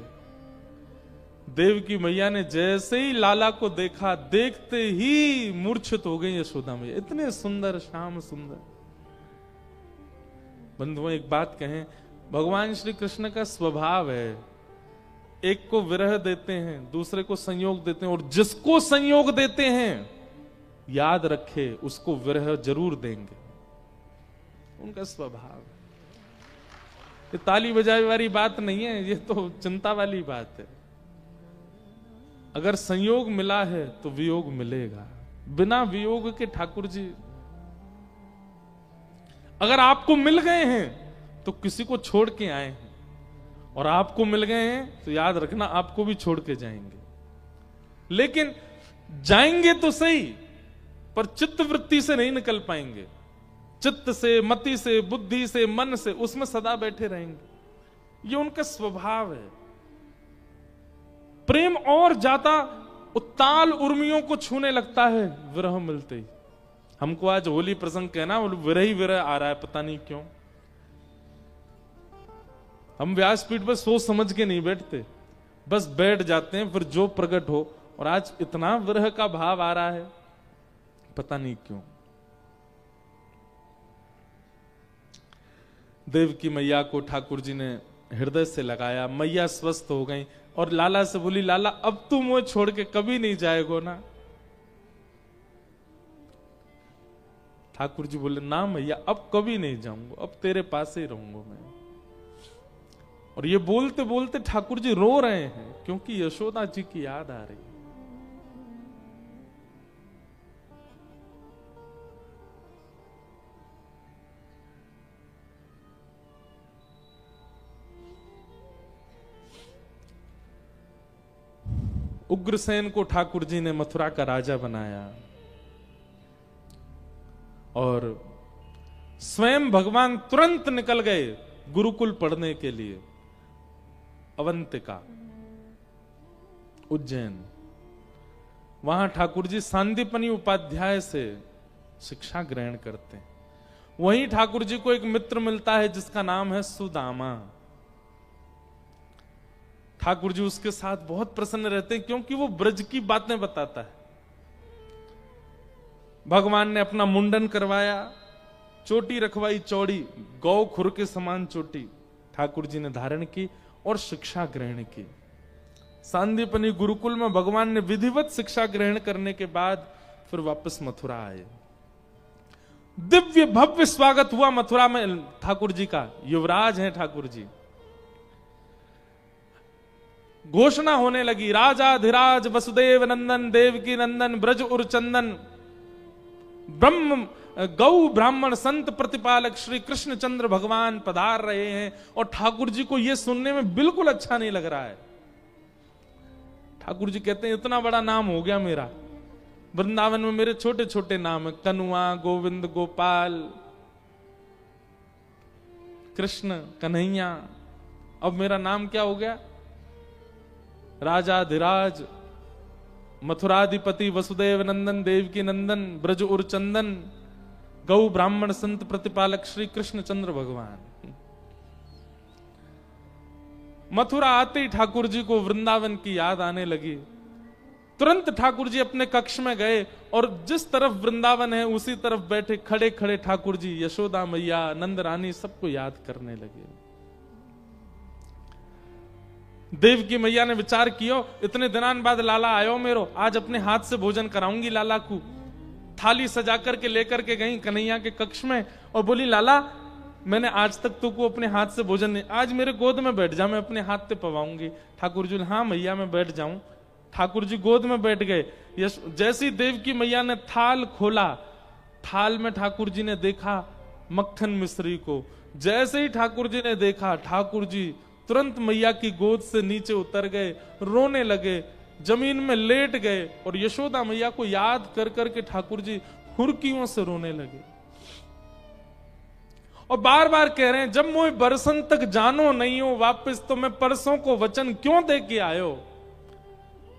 देवकी मैया ने जैसे ही लाला को देखा, देखते ही मूर्छित हो गई यशोदा मैया। इतने सुंदर, श्याम सुंदर। बंधुओं, एक बात कहें, भगवान श्री कृष्ण का स्वभाव है, एक को विरह देते हैं, दूसरे को संयोग देते हैं, और जिसको संयोग देते हैं याद रखे उसको विरह जरूर देंगे। उनका स्वभाव है। ये ताली बजाए वाली बात नहीं है, ये तो चिंता वाली बात है। अगर संयोग मिला है तो वियोग मिलेगा। बिना वियोग के ठाकुर जी, अगर आपको मिल गए हैं तो किसी को छोड़ के आए हैं, और आपको मिल गए हैं तो याद रखना आपको भी छोड़ के जाएंगे। लेकिन जाएंगे तो सही, पर चित्त वृत्ति से नहीं निकल पाएंगे। चित्त से, मति से, बुद्धि से, मन से उसमें सदा बैठे रहेंगे। ये उनका स्वभाव है। प्रेम और ज्यादा उत्ताल उर्मियों को छूने लगता है विरह मिलते ही। हमको आज होली प्रसंग कहना, विरह ही विरह आ रहा है, पता नहीं क्यों। हम व्यासपीठ पर सोच समझ के नहीं बैठते, बस बैठ जाते हैं, फिर जो प्रकट हो। और आज इतना विरह का भाव आ रहा है, पता नहीं क्यों। देवकी मैया को ठाकुर जी ने हृदय से लगाया, मैया स्वस्थ हो गई और लाला से बोली, लाला अब तू मुझे छोड़ के कभी नहीं जाएगो ना? ठाकुर जी बोले, ना मैया अब कभी नहीं जाऊंगा, अब तेरे पास ही रहूंगा मैं। और ये बोलते बोलते ठाकुर जी रो रहे हैं, क्योंकि यशोदा जी की याद आ रही है। उग्रसेन को ठाकुर जी ने मथुरा का राजा बनाया। और स्वयं भगवान तुरंत निकल गए गुरुकुल पढ़ने के लिए। अवंतिका, उज्जैन, वहां ठाकुर जी सांदीपनी उपाध्याय से शिक्षा ग्रहण करते हैं। वहीं ठाकुर जी को एक मित्र मिलता है जिसका नाम है सुदामा। ठाकुर जी उसके साथ बहुत प्रसन्न रहते हैं क्योंकि वो ब्रज की बातें बताता है। भगवान ने अपना मुंडन करवाया, चोटी रखवाई चौड़ी, गौ खुर के समान चोटी ठाकुर जी ने धारण की और शिक्षा ग्रहण की। सांदीपनी गुरुकुल में भगवान ने विधिवत शिक्षा ग्रहण करने के बाद फिर वापस मथुरा आए। दिव्य भव्य स्वागत हुआ मथुरा में ठाकुर जी का। युवराज हैं ठाकुर जी। घोषणा होने लगी, राजाधिराज वसुदेव नंदन देवकी नंदन ब्रज उर चंदन ब्रह्म गौ ब्राह्मण संत प्रतिपालक श्री कृष्ण चंद्र भगवान पधार रहे हैं। और ठाकुर जी को यह सुनने में बिल्कुल अच्छा नहीं लग रहा है। ठाकुर जी कहते हैं इतना बड़ा नाम हो गया मेरा, वृंदावन में मेरे छोटे छोटे नाम है, कनुआ, गोविंद, गोपाल, कृष्ण, कन्हैया, अब मेरा नाम क्या हो गया? राजाधिराज मथुराधिपति वसुदेव नंदन देवकी नंदन ब्रज उर चंदन गौ ब्राह्मण संत प्रतिपालक श्री कृष्ण चंद्र भगवान। मथुरा आते ही ठाकुर जी को वृंदावन की याद आने लगी। तुरंत ठाकुर जी अपने कक्ष में गए और जिस तरफ वृंदावन है उसी तरफ बैठे खड़े खड़े ठाकुर जी यशोदा मैया, नंद रानी सबको याद करने लगे। देवकी मैया ने विचार कियो, इतने दिनान बाद लाला आयो मेरो, आज अपने हाथ से भोजन कराऊंगी लाला को। थाली सजा करके लेकर के गई कन्हैया के कक्ष में और बोली, लाला मैंने आज तक तो को अपने हाथ से भोजन नहीं, आज मेरे गोद में बैठ जा, मैं अपने हाथ से पवाऊंगी। ठाकुर जी, हाँ मैया मैं बैठ जाऊं। ठाकुर जी गोद में बैठ गए। जैसी देवकी मैया ने थाल खोला, थाल में ठाकुर जी ने देखा मक्खन मिश्री को। जैसे ही ठाकुर जी ने देखा, ठाकुर जी तुरंत मैया की गोद से नीचे उतर गए, रोने लगे, जमीन में लेट गए और यशोदा मैया को याद कर करके ठाकुर जी हुरकियों से रोने लगे और बार बार कह रहे हैं, जब मोए बरसन तक जानो नहीं हो वापस, तो मैं परसों को वचन क्यों दे के आयो?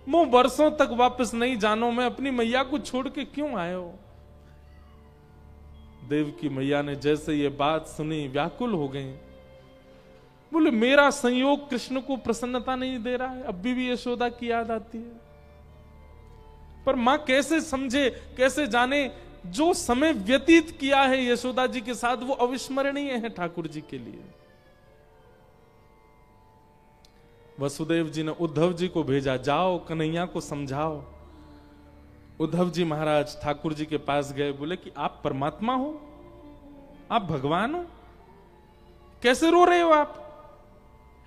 मो बरसों तक वापस नहीं जानो, मैं अपनी मैया को छोड़ के क्यों आयो? देवकी मैया ने जैसे ये बात सुनी व्याकुल हो गई। बोले, मेरा संयोग कृष्ण को प्रसन्नता नहीं दे रहा है, अभी भी यशोदा की याद आती है। पर मां कैसे समझे, कैसे जाने, जो समय व्यतीत किया है यशोदा जी के साथ वो अविस्मरणीय है ठाकुर जी के लिए। वसुदेव जी ने उद्धव जी को भेजा, जाओ कन्हैया को समझाओ। उद्धव जी महाराज ठाकुर जी के पास गए, बोले कि आप परमात्मा हो, आप भगवान हो, कैसे रो रहे हो आप?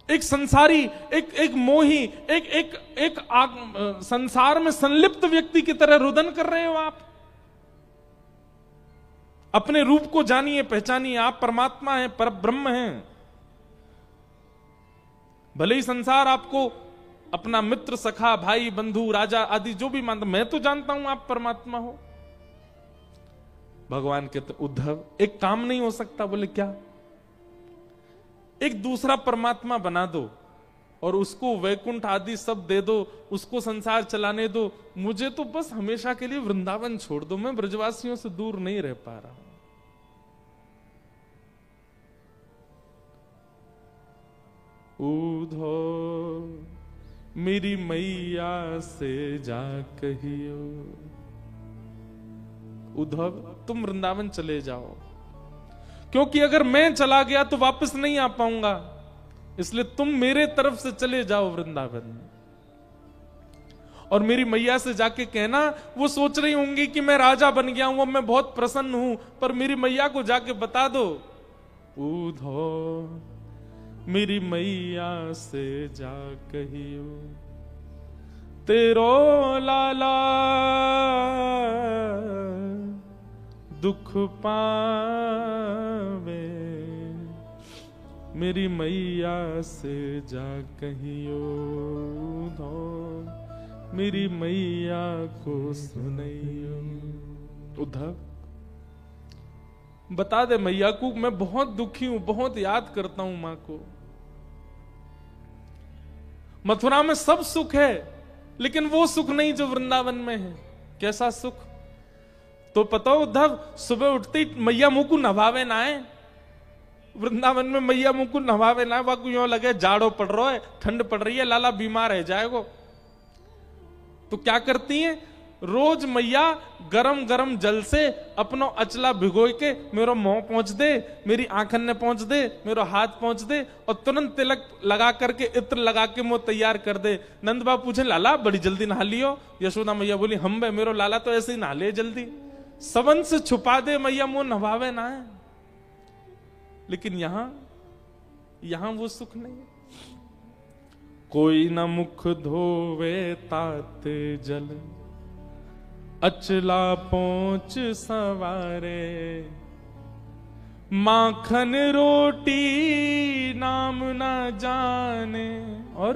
एक संसारी, एक मोही, एक संसार में संलिप्त व्यक्ति की तरह रुदन कर रहे हो आप। अपने रूप को जानिए, पहचानिए, आप परमात्मा हैं, परब्रह्म हैं। भले ही संसार आपको अपना मित्र, सखा, भाई, बंधु, राजा आदि जो भी मानता, मैं तो जानता हूं आप परमात्मा हो। भगवान कहते, उद्धव एक काम नहीं हो सकता। बोले क्या? एक दूसरा परमात्मा बना दो और उसको वैकुंठ आदि सब दे दो, उसको संसार चलाने दो, मुझे तो बस हमेशा के लिए वृंदावन छोड़ दो, मैं ब्रजवासियों से दूर नहीं रह पा रहा हूं। उद्धव मेरी मैया से जा कहियो, उद्धव तुम वृंदावन चले जाओ, क्योंकि अगर मैं चला गया तो वापस नहीं आ पाऊंगा, इसलिए तुम मेरे तरफ से चले जाओ वृंदावन। और मेरी मैया से जाके कहना, वो सोच रही होंगी कि मैं राजा बन गया हूं, अब मैं बहुत प्रसन्न हूं, पर मेरी मैया को जाके बता दो, उद्धव मेरी मैया से जा कहियो, तेरो लाला दुख पावे, मेरी मैया से जा कहियो, मेरी मैया को सुनइयो। उद्धव बता दे मैया को, मैं बहुत दुखी हूं, बहुत याद करता हूं मां को। मथुरा में सब सुख है, लेकिन वो सुख नहीं जो वृंदावन में है। कैसा सुख? तो पता हो उद्धव, सुबह उठते ही मैया मुंह को नभावे ना है। वृंदावन में मैया मुंह को नभावे ना, वह यूं लगे जाड़ो पड़ रहा है, ठंड पड़ रही है, लाला बीमार है जाएगो। तो क्या करती हैं? रोज मैया गरम गरम जल से अपनो अचला भिगोई के मेरो मुंह पहुंच दे, मेरी आंखन ने पहुंच दे, मेरो हाथ पहुंच दे, और तुरंत तिलक लगा करके इत्र लगा के मुंह तैयार कर दे। नंद बाबा पूछे लाला बड़ी जल्दी नहा लियो? यशोदा मैया बोली हम बे, मेरो लाला तो ऐसे ही नहा ले जल्दी। सबन से छुपा दे मैया, मुंह नभावे ना है। लेकिन यहां वो सुख नहीं। कोई न मुख धोवे तात जल, अचला पहुंच सवारे, माखन रोटी नाम न जाने, और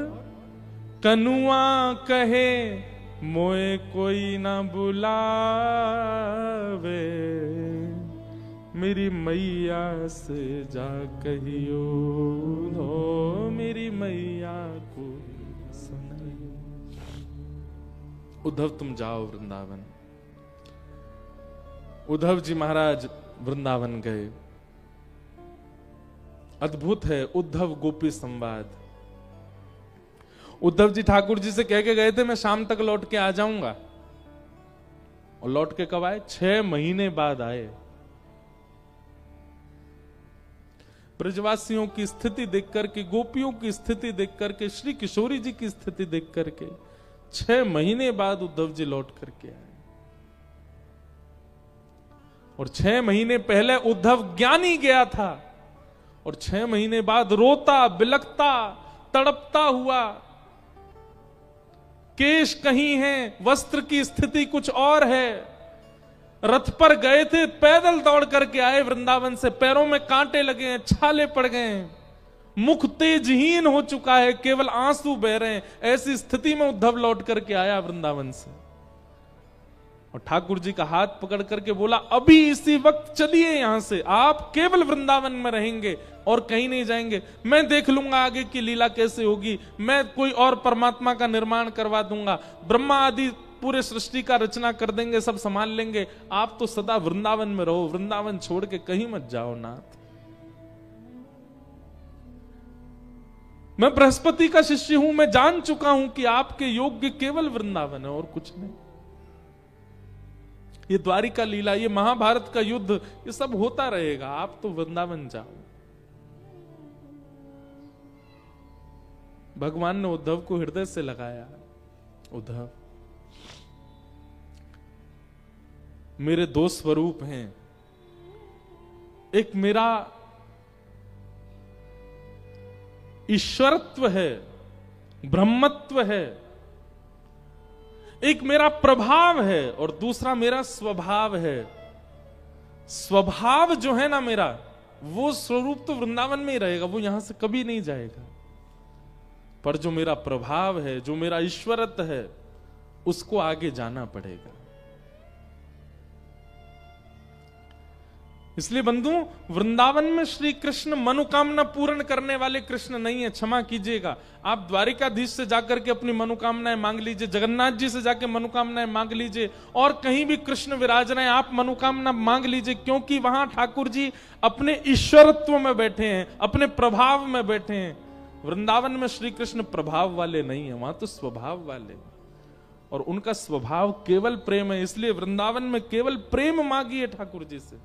कनुआ कहे मोए कोई न बुलावे, मेरी मैया से जा कहियो हो, मेरी मैया को सुनाइयो। उद्धव तुम जाओ वृंदावन। उद्धव जी महाराज वृंदावन गए। अद्भुत है उद्धव गोपी संवाद। उद्धव जी ठाकुर जी से कह के गए थे मैं शाम तक लौट के आ जाऊंगा, और लौट के कब आए? 6 महीने बाद आए। ब्रजवासियों की स्थिति देख करके, गोपियों की स्थिति देख करके, श्री किशोरी जी की स्थिति देख करके 6 महीने बाद उद्धव जी लौट करके आए। और 6 महीने पहले उद्धव ज्ञानी गया था, और 6 महीने बाद रोता बिलखता तड़पता हुआ, केश कहीं है, वस्त्र की स्थिति कुछ और है। रथ पर गए थे, पैदल दौड़ करके आए वृंदावन से, पैरों में कांटे लगे हैं, छाले पड़ गए हैं, मुख तेजहीन हो चुका है, केवल आंसू बह रहे हैं। ऐसी स्थिति में उद्धव लौट करके आया वृंदावन से, और ठाकुर जी का हाथ पकड़ करके बोला अभी इसी वक्त चलिए यहां से, आप केवल वृंदावन में रहेंगे और कहीं नहीं जाएंगे। मैं देख लूंगा आगे की लीला कैसे होगी, मैं कोई और परमात्मा का निर्माण करवा दूंगा, ब्रह्मा आदि पूरे सृष्टि का रचना कर देंगे, सब संभाल लेंगे। आप तो सदा वृंदावन में रहो, वृंदावन छोड़ के कहीं मत जाओ नाथ। मैं बृहस्पति का शिष्य हूं, मैं जान चुका हूं कि आपके योग्य केवल वृंदावन है और कुछ नहीं। ये द्वारिका लीला, ये महाभारत का युद्ध, ये सब होता रहेगा, आप तो वृंदावन जाओ। भगवान ने उद्धव को हृदय से लगाया। उद्धव मेरे 2 स्वरूप हैं, एक मेरा ईश्वरत्व है, ब्रह्मत्व है, एक मेरा प्रभाव है, और दूसरा मेरा स्वभाव है। स्वभाव जो है ना मेरा, वो स्वरूप तो वृंदावन में ही रहेगा, वो यहां से कभी नहीं जाएगा। पर जो मेरा प्रभाव है, जो मेरा ईश्वरत्व है, उसको आगे जाना पड़ेगा। इसलिए बंधु, वृंदावन में श्री कृष्ण मनोकामना पूर्ण करने वाले कृष्ण नहीं है, क्षमा कीजिएगा। आप द्वारिकाधीश से जाकर के अपनी मनोकामनाएं मांग लीजिए, जगन्नाथ जी से जाके मनोकामनाएं मांग लीजिए, और कहीं भी कृष्ण विराज रहे हैं आप मनोकामना मांग लीजिए, क्योंकि वहां ठाकुर जी अपने ईश्वरत्व में बैठे हैं, अपने प्रभाव में बैठे हैं। वृंदावन में श्री कृष्ण प्रभाव वाले नहीं है, वहां तो स्वभाव वाले, और उनका स्वभाव केवल प्रेम है। इसलिए वृंदावन में केवल प्रेम मांगिए ठाकुर जी से।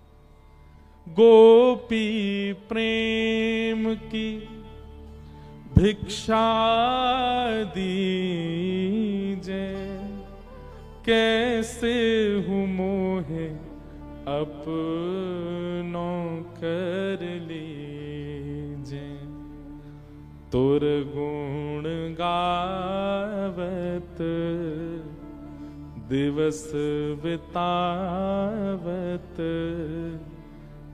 गोपी प्रेम की भिक्षा दीजे, कैसे हूँ मोहे अपनों कर लीजे, तुर गुण गावत दिवस बितावत,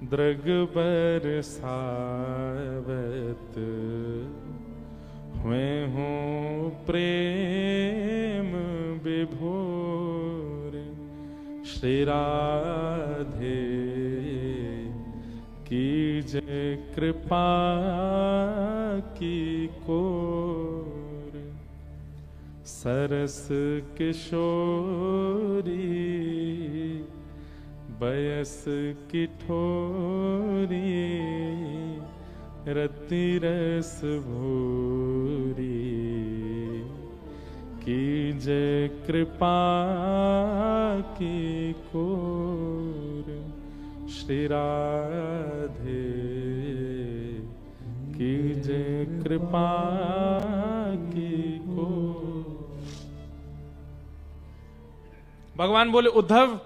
दृग बरसावत, हुए हों प्रेम विभोर, श्री राधे कीजे कृपा की कोर, सरस किशोरी बयस की ठोरी, रति रस भूरी, कीजे कृपा की कोर, श्री राधे कीजे कृपा की कोर। भगवान बोले उद्धव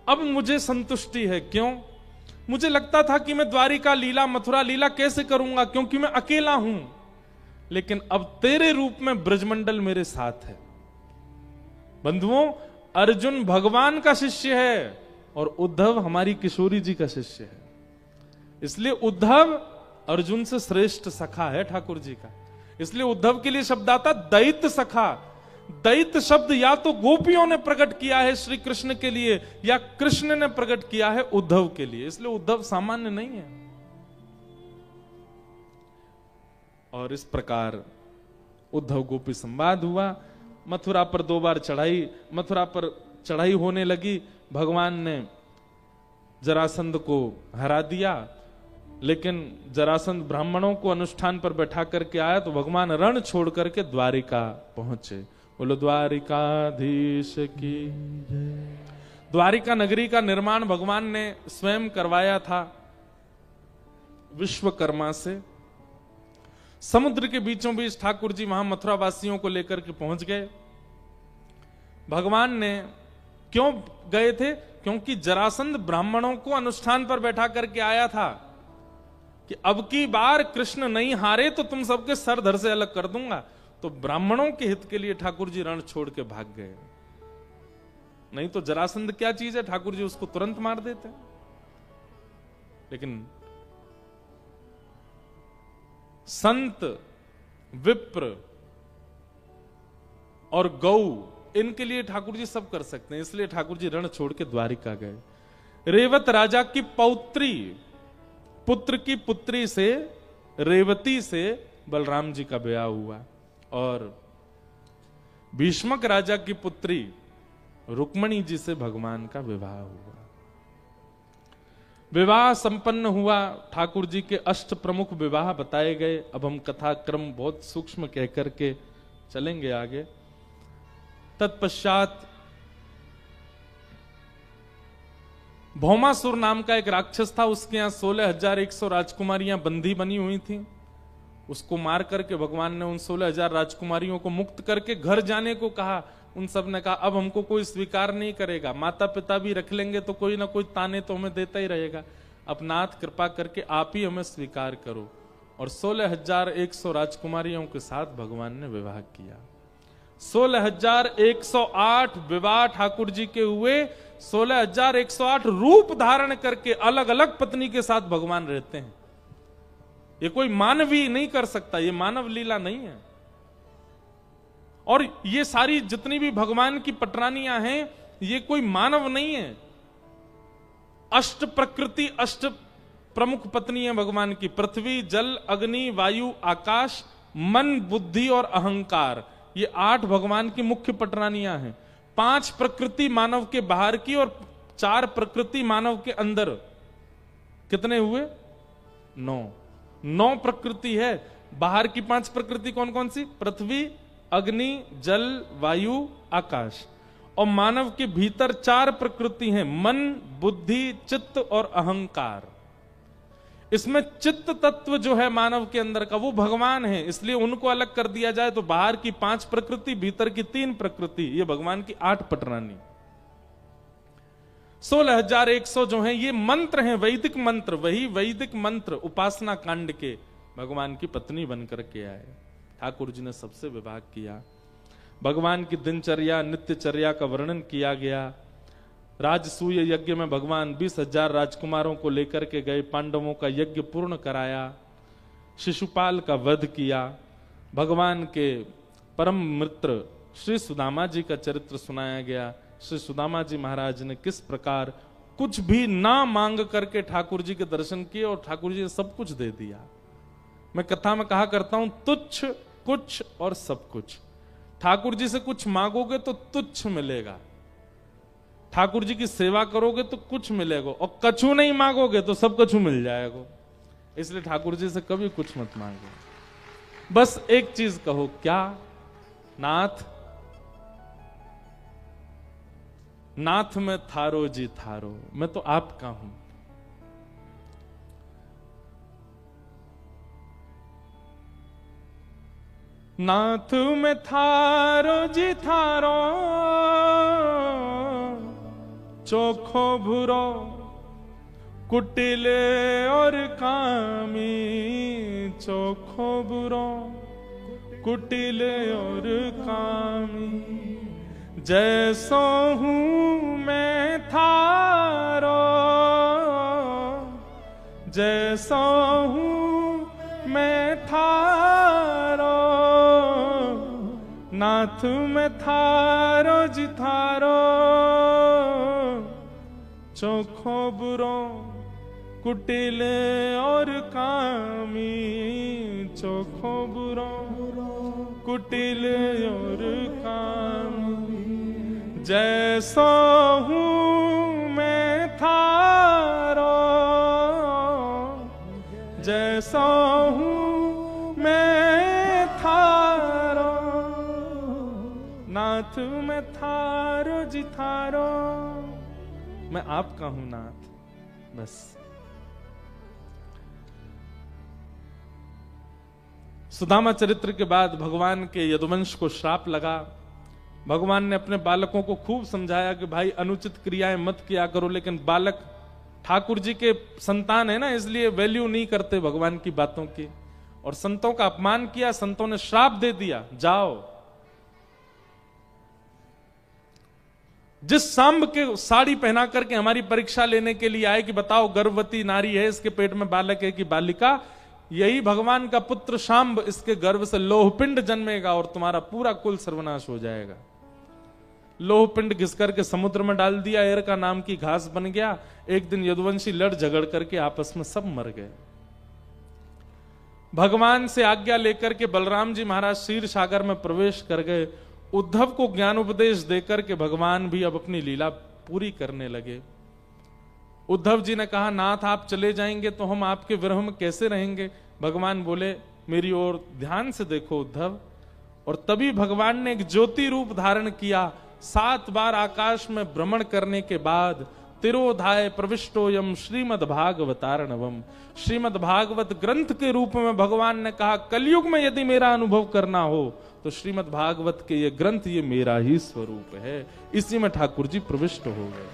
अब मुझे संतुष्टि है। क्यों? मुझे लगता था कि मैं द्वारिका लीला मथुरा लीला कैसे करूंगा, क्योंकि मैं अकेला हूं, लेकिन अब तेरे रूप में ब्रजमंडल मेरे साथ है। बंधुओं, अर्जुन भगवान का शिष्य है और उद्धव हमारी किशोरी जी का शिष्य है, इसलिए उद्धव अर्जुन से श्रेष्ठ सखा है ठाकुर जी का। इसलिए उद्धव के लिए शब्द आता दैत्य सखा। दैत्य शब्द या तो गोपियों ने प्रकट किया है श्री कृष्ण के लिए, या कृष्ण ने प्रकट किया है उद्धव के लिए, इसलिए उद्धव सामान्य नहीं है। और इस प्रकार उद्धव गोपी संवाद हुआ। मथुरा पर 2 बार चढ़ाई, मथुरा पर चढ़ाई होने लगी। भगवान ने जरासंध को हरा दिया, लेकिन जरासंध ब्राह्मणों को अनुष्ठान पर बैठा करके आया तो भगवान रण छोड़ करके द्वारिका पहुंचे। बोलो द्वारिकाधीश की। द्वारिका नगरी का निर्माण भगवान ने स्वयं करवाया था विश्वकर्मा से। समुद्र के बीचों बीच ठाकुर जी वहां मथुरा वासियों को लेकर के पहुंच गए। भगवान ने क्यों गए थे? क्योंकि जरासंध ब्राह्मणों को अनुष्ठान पर बैठा करके आया था कि अब की बार कृष्ण नहीं हारे तो तुम सबके सर धड़ से अलग कर दूंगा। तो ब्राह्मणों के हित के लिए ठाकुर जी रण छोड़ के भाग गए, नहीं तो जरासंध क्या चीज है, ठाकुर जी उसको तुरंत मार देते। लेकिन संत, विप्र और गौ, इनके लिए ठाकुर जी सब कर सकते हैं, इसलिए ठाकुर जी रण छोड़ के द्वारिका गए। रेवत राजा की पौत्री, पुत्र की पुत्री से, रेवती से बलराम जी का ब्याह हुआ, और भीष्मक राजा की पुत्री रुक्मणी जी से भगवान का विवाह हुआ। विवाह संपन्न हुआ। ठाकुर जी के 8 प्रमुख विवाह बताए गए। अब हम कथा क्रम बहुत सूक्ष्म कह करके चलेंगे आगे। तत्पश्चात भौमासुर नाम का एक राक्षस था, उसके यहां 16,100 राजकुमारियां बंदी बनी हुई थी। उसको मार करके भगवान ने उन 16,000 राजकुमारियों को मुक्त करके घर जाने को कहा। उन सब ने कहा अब हमको कोई स्वीकार नहीं करेगा, माता पिता भी रख लेंगे तो कोई ना कोई ताने तो हमें देता ही रहेगा, अब नाथ कृपा करके आप ही हमें स्वीकार करो। और 16,100 राजकुमारियों के साथ भगवान ने विवाह किया। 16,108 विवाह ठाकुर जी के हुए। 16,108 रूप धारण करके अलग अलग पत्नी के साथ भगवान रहते हैं। ये कोई मानवीय नहीं कर सकता, ये मानव लीला नहीं है। और ये सारी जितनी भी भगवान की पटरानियां हैं, ये कोई मानव नहीं है। अष्ट प्रकृति, अष्ट प्रमुख पत्नी है भगवान की। पृथ्वी, जल, अग्नि, वायु, आकाश, मन, बुद्धि और अहंकार, ये 8 भगवान की मुख्य पटरानियां हैं। 5 प्रकृति मानव के बाहर की और 4 प्रकृति मानव के अंदर। कितने हुए? 9 प्रकृति है। बाहर की 5 प्रकृति कौन कौन सी? पृथ्वी, अग्नि, जल, वायु, आकाश। और मानव के भीतर 4 प्रकृति हैं, मन, बुद्धि, चित्त और अहंकार। इसमें चित्त तत्व जो है मानव के अंदर का, वो भगवान है, इसलिए उनको अलग कर दिया जाए तो बाहर की 5 प्रकृति, भीतर की 3 प्रकृति, ये भगवान की 8 पटरानी। 16,100 जो हैं ये मंत्र हैं, वैदिक मंत्र। वही वैदिक मंत्र उपासना कांड के भगवान की पत्नी बनकर के आए। ठाकुर जी ने सबसे विवाह किया। भगवान की दिनचर्या, नित्यचर्या का वर्णन किया गया। राजसूय यज्ञ में भगवान 20,000 राजकुमारों को लेकर के गए, पांडवों का यज्ञ पूर्ण कराया, शिशुपाल का वध किया। भगवान के परम मित्र श्री सुदामा जी का चरित्र सुनाया गया। श्री सुदामा जी महाराज ने किस प्रकार कुछ भी ना मांग करके ठाकुर जी के दर्शन किए और ठाकुर जी ने सब कुछ दे दिया। मैं कथा में कहा करता हूं, तुच्छ, कुछ और सब कुछ। ठाकुर जी से कुछ मांगोगे तो तुच्छ मिलेगा, ठाकुर जी की सेवा करोगे तो कुछ मिलेगा, और कछु नहीं मांगोगे तो सब कछु मिल जाएगा। इसलिए ठाकुर जी से कभी कुछ मत मांगो, बस एक चीज कहो, क्या नाथ, नाथ में थारो जी थारो, मैं तो आपका हूं। नाथ में थारो जी थारो, चोखो भूरो कुटिल और कामी, चोखो बुरो कुटिल और कामी। जैसो हूं मैं थारो, जैसो हूं मैं थारो, नाथ में थारो जी थारो, चोखो बुरो कुटिल और कामी, चोखो बुरो कुटिल और कामी। जैसो हूं मैं थारो, जैसो हूं मैं थारो, नाथ में थारो जी थारो, मैं आपका हूं नाथ, बस। सुदामा चरित्र के बाद भगवान के यदुवंश को श्राप लगा। भगवान ने अपने बालकों को खूब समझाया कि भाई अनुचित क्रियाएं मत किया करो, लेकिन बालक ठाकुर जी के संतान है ना, इसलिए वैल्यू नहीं करते भगवान की बातों की, और संतों का अपमान किया, संतों ने श्राप दे दिया, जाओ। जिस सांब के साड़ी पहना करके हमारी परीक्षा लेने के लिए आए कि बताओ गर्भवती नारी है, इसके पेट में बालक है कि बालिका, यही भगवान का पुत्र शांब, इसके गर्भ से लोहपिंड जन्मेगा और तुम्हारा पूरा कुल सर्वनाश हो जाएगा। लोहपिंड घिस करके समुद्र में डाल दिया, एर का नाम की घास बन गया। एक दिन यदुवंशी लड़ झगड़ करके आपस में सब मर गए। भगवान से आज्ञा लेकर के बलराम जी महाराज क्षीर सागर में प्रवेश कर गए। उद्धव को ज्ञान उपदेश देकर के भगवान भी अब अपनी लीला पूरी करने लगे। उद्धव जी ने कहा, नाथ आप चले जाएंगे तो हम आपके विरह में कैसे रहेंगे। भगवान बोले, मेरी ओर ध्यान से देखो उद्धव। और तभी भगवान ने एक ज्योति रूप धारण किया। 7 बार आकाश में भ्रमण करने के बाद तिरोधाय प्रविष्टोयम श्रीमद् भागवतार्णवम, श्रीमद् भागवत ग्रंथ के रूप में भगवान ने कहा, कलयुग में यदि मेरा अनुभव करना हो तो श्रीमद् भागवत के ये ग्रंथ, ये मेरा ही स्वरूप है। इसी में ठाकुर जी प्रविष्ट हो गए।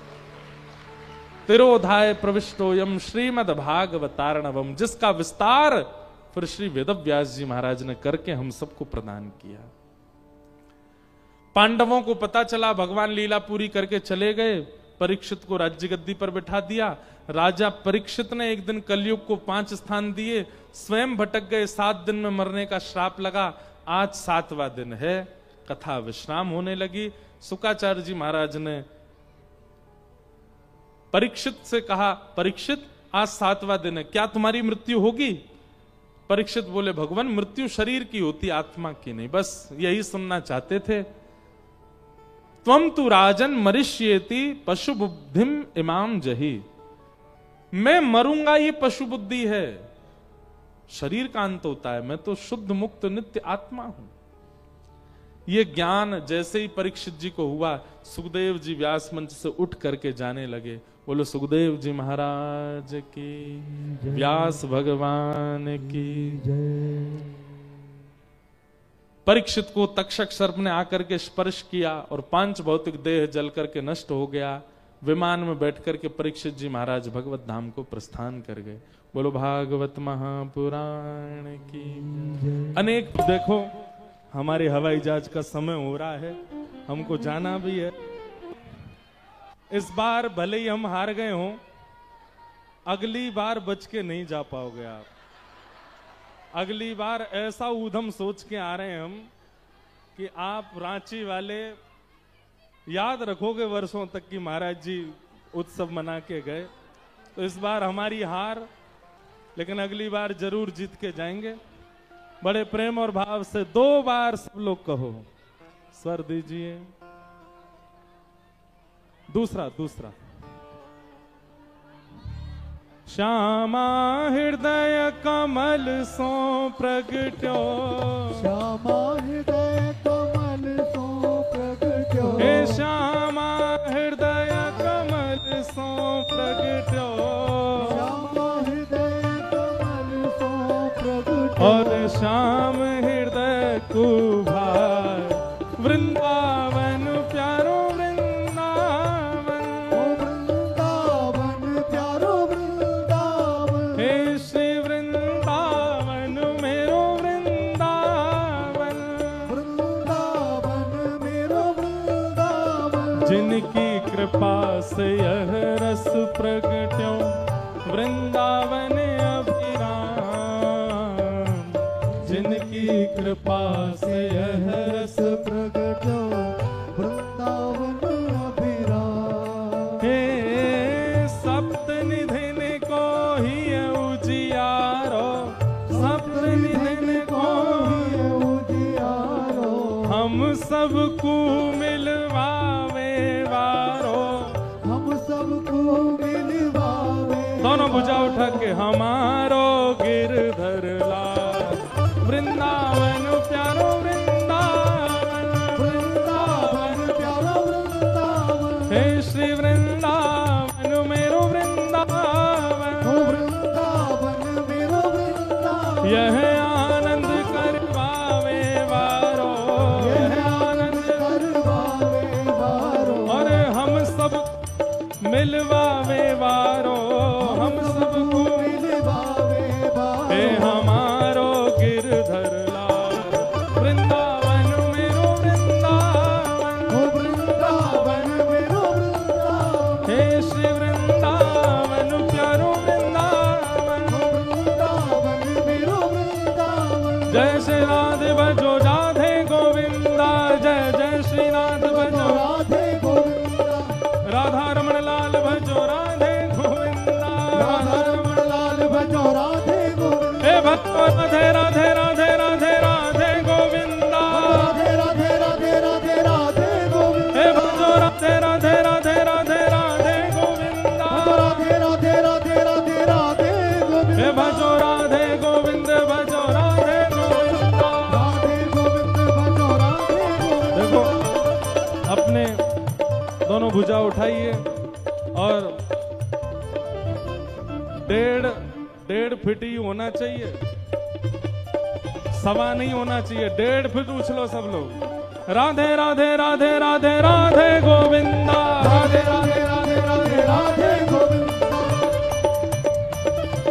तिरोधाय प्रविष्टोयम श्रीमद् भागवतार्णवम, जिसका विस्तार फिर श्री वेदव्यास जी महाराज ने करके हम सबको प्रदान किया। पांडवों को पता चला, भगवान लीला पूरी करके चले गए। परीक्षित को राज्य गद्दी पर बैठा दिया। राजा परीक्षित ने एक दिन कलयुग को 5 स्थान दिए, स्वयं भटक गए। 7 दिन में मरने का श्राप लगा। आज 7वां दिन है, कथा विश्राम होने लगी। शुकाचार्य जी महाराज ने परीक्षित से कहा, परीक्षित आज 7वां दिन है, क्या तुम्हारी मृत्यु होगी। परीक्षित बोले, भगवान मृत्यु शरीर की होती, आत्मा की नहीं। बस यही सुनना चाहते थे। त्वम तु राजन मरिष्येति पशु बुद्धिम इमाम जही, मैं मरूंगा ये पशु बुद्धि है, शरीर का अंत होता है, मैं तो शुद्ध मुक्त नित्य आत्मा हूं। ये ज्ञान जैसे ही परीक्षित जी को हुआ, सुखदेव जी व्यास मंच से उठ करके जाने लगे। बोलो सुखदेव जी महाराज की, व्यास भगवान की जय। परीक्षित को तक्षक सर्प ने आकर के स्पर्श किया और 5 भौतिक देह जल करके नष्ट हो गया। विमान में बैठ करके परीक्षित जी महाराज भगवत धाम को प्रस्थान कर गए। बोलो भागवत महापुराण की। अनेक देखो हमारे हवाई जहाज का समय हो रहा है, हमको जाना भी है। इस बार भले ही हम हार गए हों, अगली बार बच के नहीं जा पाओगे आप। अगली बार ऐसा ऊधम सोच के आ रहे हैं हम कि आप रांची वाले याद रखोगे वर्षों तक कि महाराज जी उत्सव मना के गए। तो इस बार हमारी हार, लेकिन अगली बार जरूर जीत के जाएंगे। बड़े प्रेम और भाव से 2 बार सब लोग कहो। स्वर दीजिए। दूसरा श्यामा हृदय कमल सो प्रगट्यो, श्यामा हृदय कमल सो प्रगट्यो, हे श्यामा हृदय कमल सो प्रगट्यो, श्यामा हृदय कमल सो प्रगट्यो, और श्याम हृदय कुभार वृंदावन प्यारो वृंदावन, ओ वृंदावन प्यारो वृंदावन, हे श्री वृंदावन मेरो वृंदावन, वृंदावन मेरो वृंदावन, जिनकी कृपा से यह रस प्रगट्यो वृंदावन अभिराम, जिनकी कृपा से यह रस प्रगट्यो वृंदावन अभिराम, हे सप्त निधिन को ही उजियारो, सप्त निधिन को ये उजियारो, हम सबको मिलवावे वारो, हम सबको मिलवावे, दोनों भुजा उठा के हमारो गिरधर लाल वृंदावन प्यारो वृंदावन, वृंदावन प्यारो वृंदावन, हे श्री वृंदावन मेरो वृंदावन, ओ वृंदावन मेरो वृंदावन, यह आनंद करवावे वारो, यह आनंद करवावे वारो, और हम सब मिलवावे वारो, हम सबको मिलवावे वारो, हे हमारो गिरधर लाल वृंदावन मेरो वृंदावन, ओ वृंदावन मेरो वृंदावन, हे श्री वृंदावन प्यारो वृंदावन, वृंदावन मेरो वृंदावन, जय श्री राधे भजो राधे गोविंदा, जय जय श्री राधे भजो राधे गोविंदा, राधा रमण लाल भजो राधे गोविंदा, राधा रमण लाल भजो राधे गोविंदा, हे भक्तो राधे राधे राधे राधे राधे गोविंदा, राधे राधे राधे राधे राधे गोविंदा, हे भजो राधे राधे राधे राधे राधे गोविंदा, राधे राधे राधे राधे राधे गोविंदा, हे भजो राधे गोविंद भजो राधे गोविंदा। राधे गोविंद भजो राधे गोविंदा, देखो अपने दोनों भुजा उठाइए और 1.5 फीट ही होना चाहिए, 1.25 नहीं होना चाहिए, 1.5 फीट उछलो सब लोग। राधे राधे राधे राधे राधे गोविंदा, राधे राधे राधे राधे राधे गोविंदा,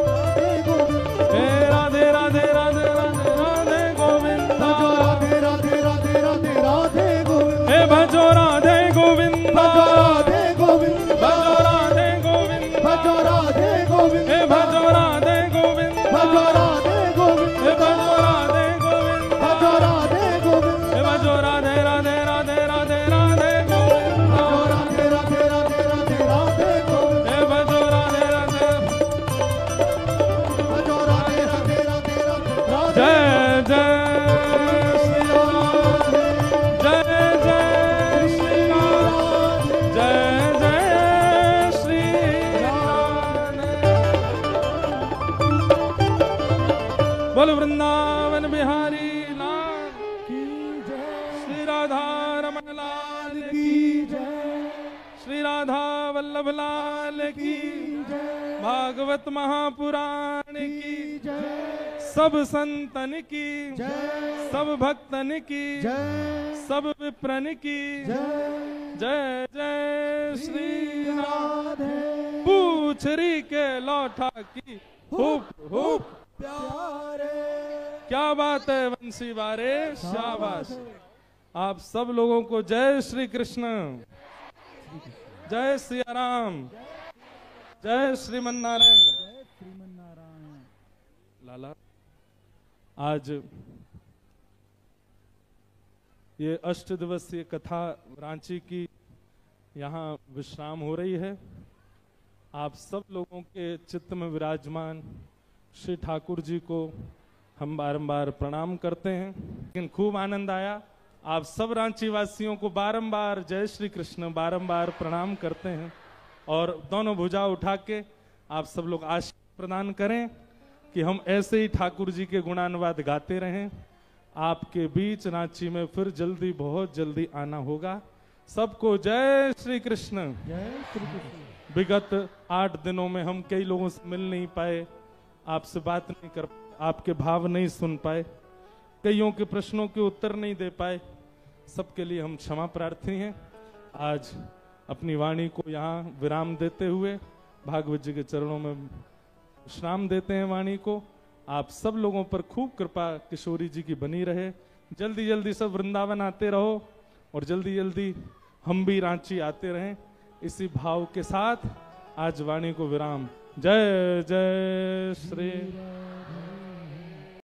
राधे गोविंदा, हे राधे राधे राधे राधे राधे गोविंदा, राधे राधे राधे राधे राधे गोविंदा, हे भजो राधे गोविंदा, राधे गोविंदा, भजो राधे गोविंदा, भजो राधे गोविंदा, हे भजो राधे गोविंदा, भजो राधे गोविंदा, हे भजो राधे गोविंदा, भजो राधे गोविंदा, हे भजो राधे राधे राधे राधे राधे गोविंदा, राधे राधे राधे राधे राधे गोविंदा, हे भजो राधे राधे, भजो राधे राधे राधे राधे जय जय श्री राम, जय जय श्री राम, जय जय श्री राम। बोल वृंदावन बिहारी लाल की जय, श्री राधा रमन लाल की, की जय, श्री राधा वल्लभ लाल की, जय, भागवत महापुराण की, की जय, सब संतन की, जय, सब भक्तन की, जय, सब विप्रन की, जय, जय जय श्री राम। राधे पूछरी के लौठा की हुप हुप, प्यारे, क्या बात है वंशी वारे, शाबाश। आप सब लोगों को जय श्री कृष्ण, जय सिया राम, जय श्रीमन नारायण। श्रीमन नारायण। लाला आज ये 8 दिवसीय कथा रांची की यहाँ विश्राम हो रही है। आप सब लोगों के चित्त में विराजमान श्री ठाकुर जी को हम बारंबार प्रणाम करते हैं। लेकिन खूब आनंद आया। आप सब रांची वासियों को बारंबार जय श्री कृष्ण बारंबार प्रणाम करते हैं और दोनों भुजा उठा के आप सब लोग आशीर्वाद प्रदान करें कि हम ऐसे ही ठाकुर जी के गुणानुवाद गाते रहें। आपके बीच रांची में फिर जल्दी बहुत जल्दी आना होगा। सबको जय श्री कृष्ण। जय श्री कृष्ण। विगत 8 दिनों में हम कई लोगों से मिल नहीं पाए, आपसे बात नहीं कर पाए, आपके भाव नहीं सुन पाए, कईयों के प्रश्नों के उत्तर नहीं दे पाए। सबके लिए हम क्षमा प्रार्थी हैं। आज अपनी वाणी को यहाँ विराम देते हुए भागवत जी के चरणों में विश्राम देते हैं वाणी को। आप सब लोगों पर खूब कृपा किशोरी जी की बनी रहे। जल्दी जल्दी सब वृंदावन आते रहो और जल्दी जल्दी हम भी रांची आते रहें। इसी भाव के साथ आज वाणी को विराम। जय जय श्री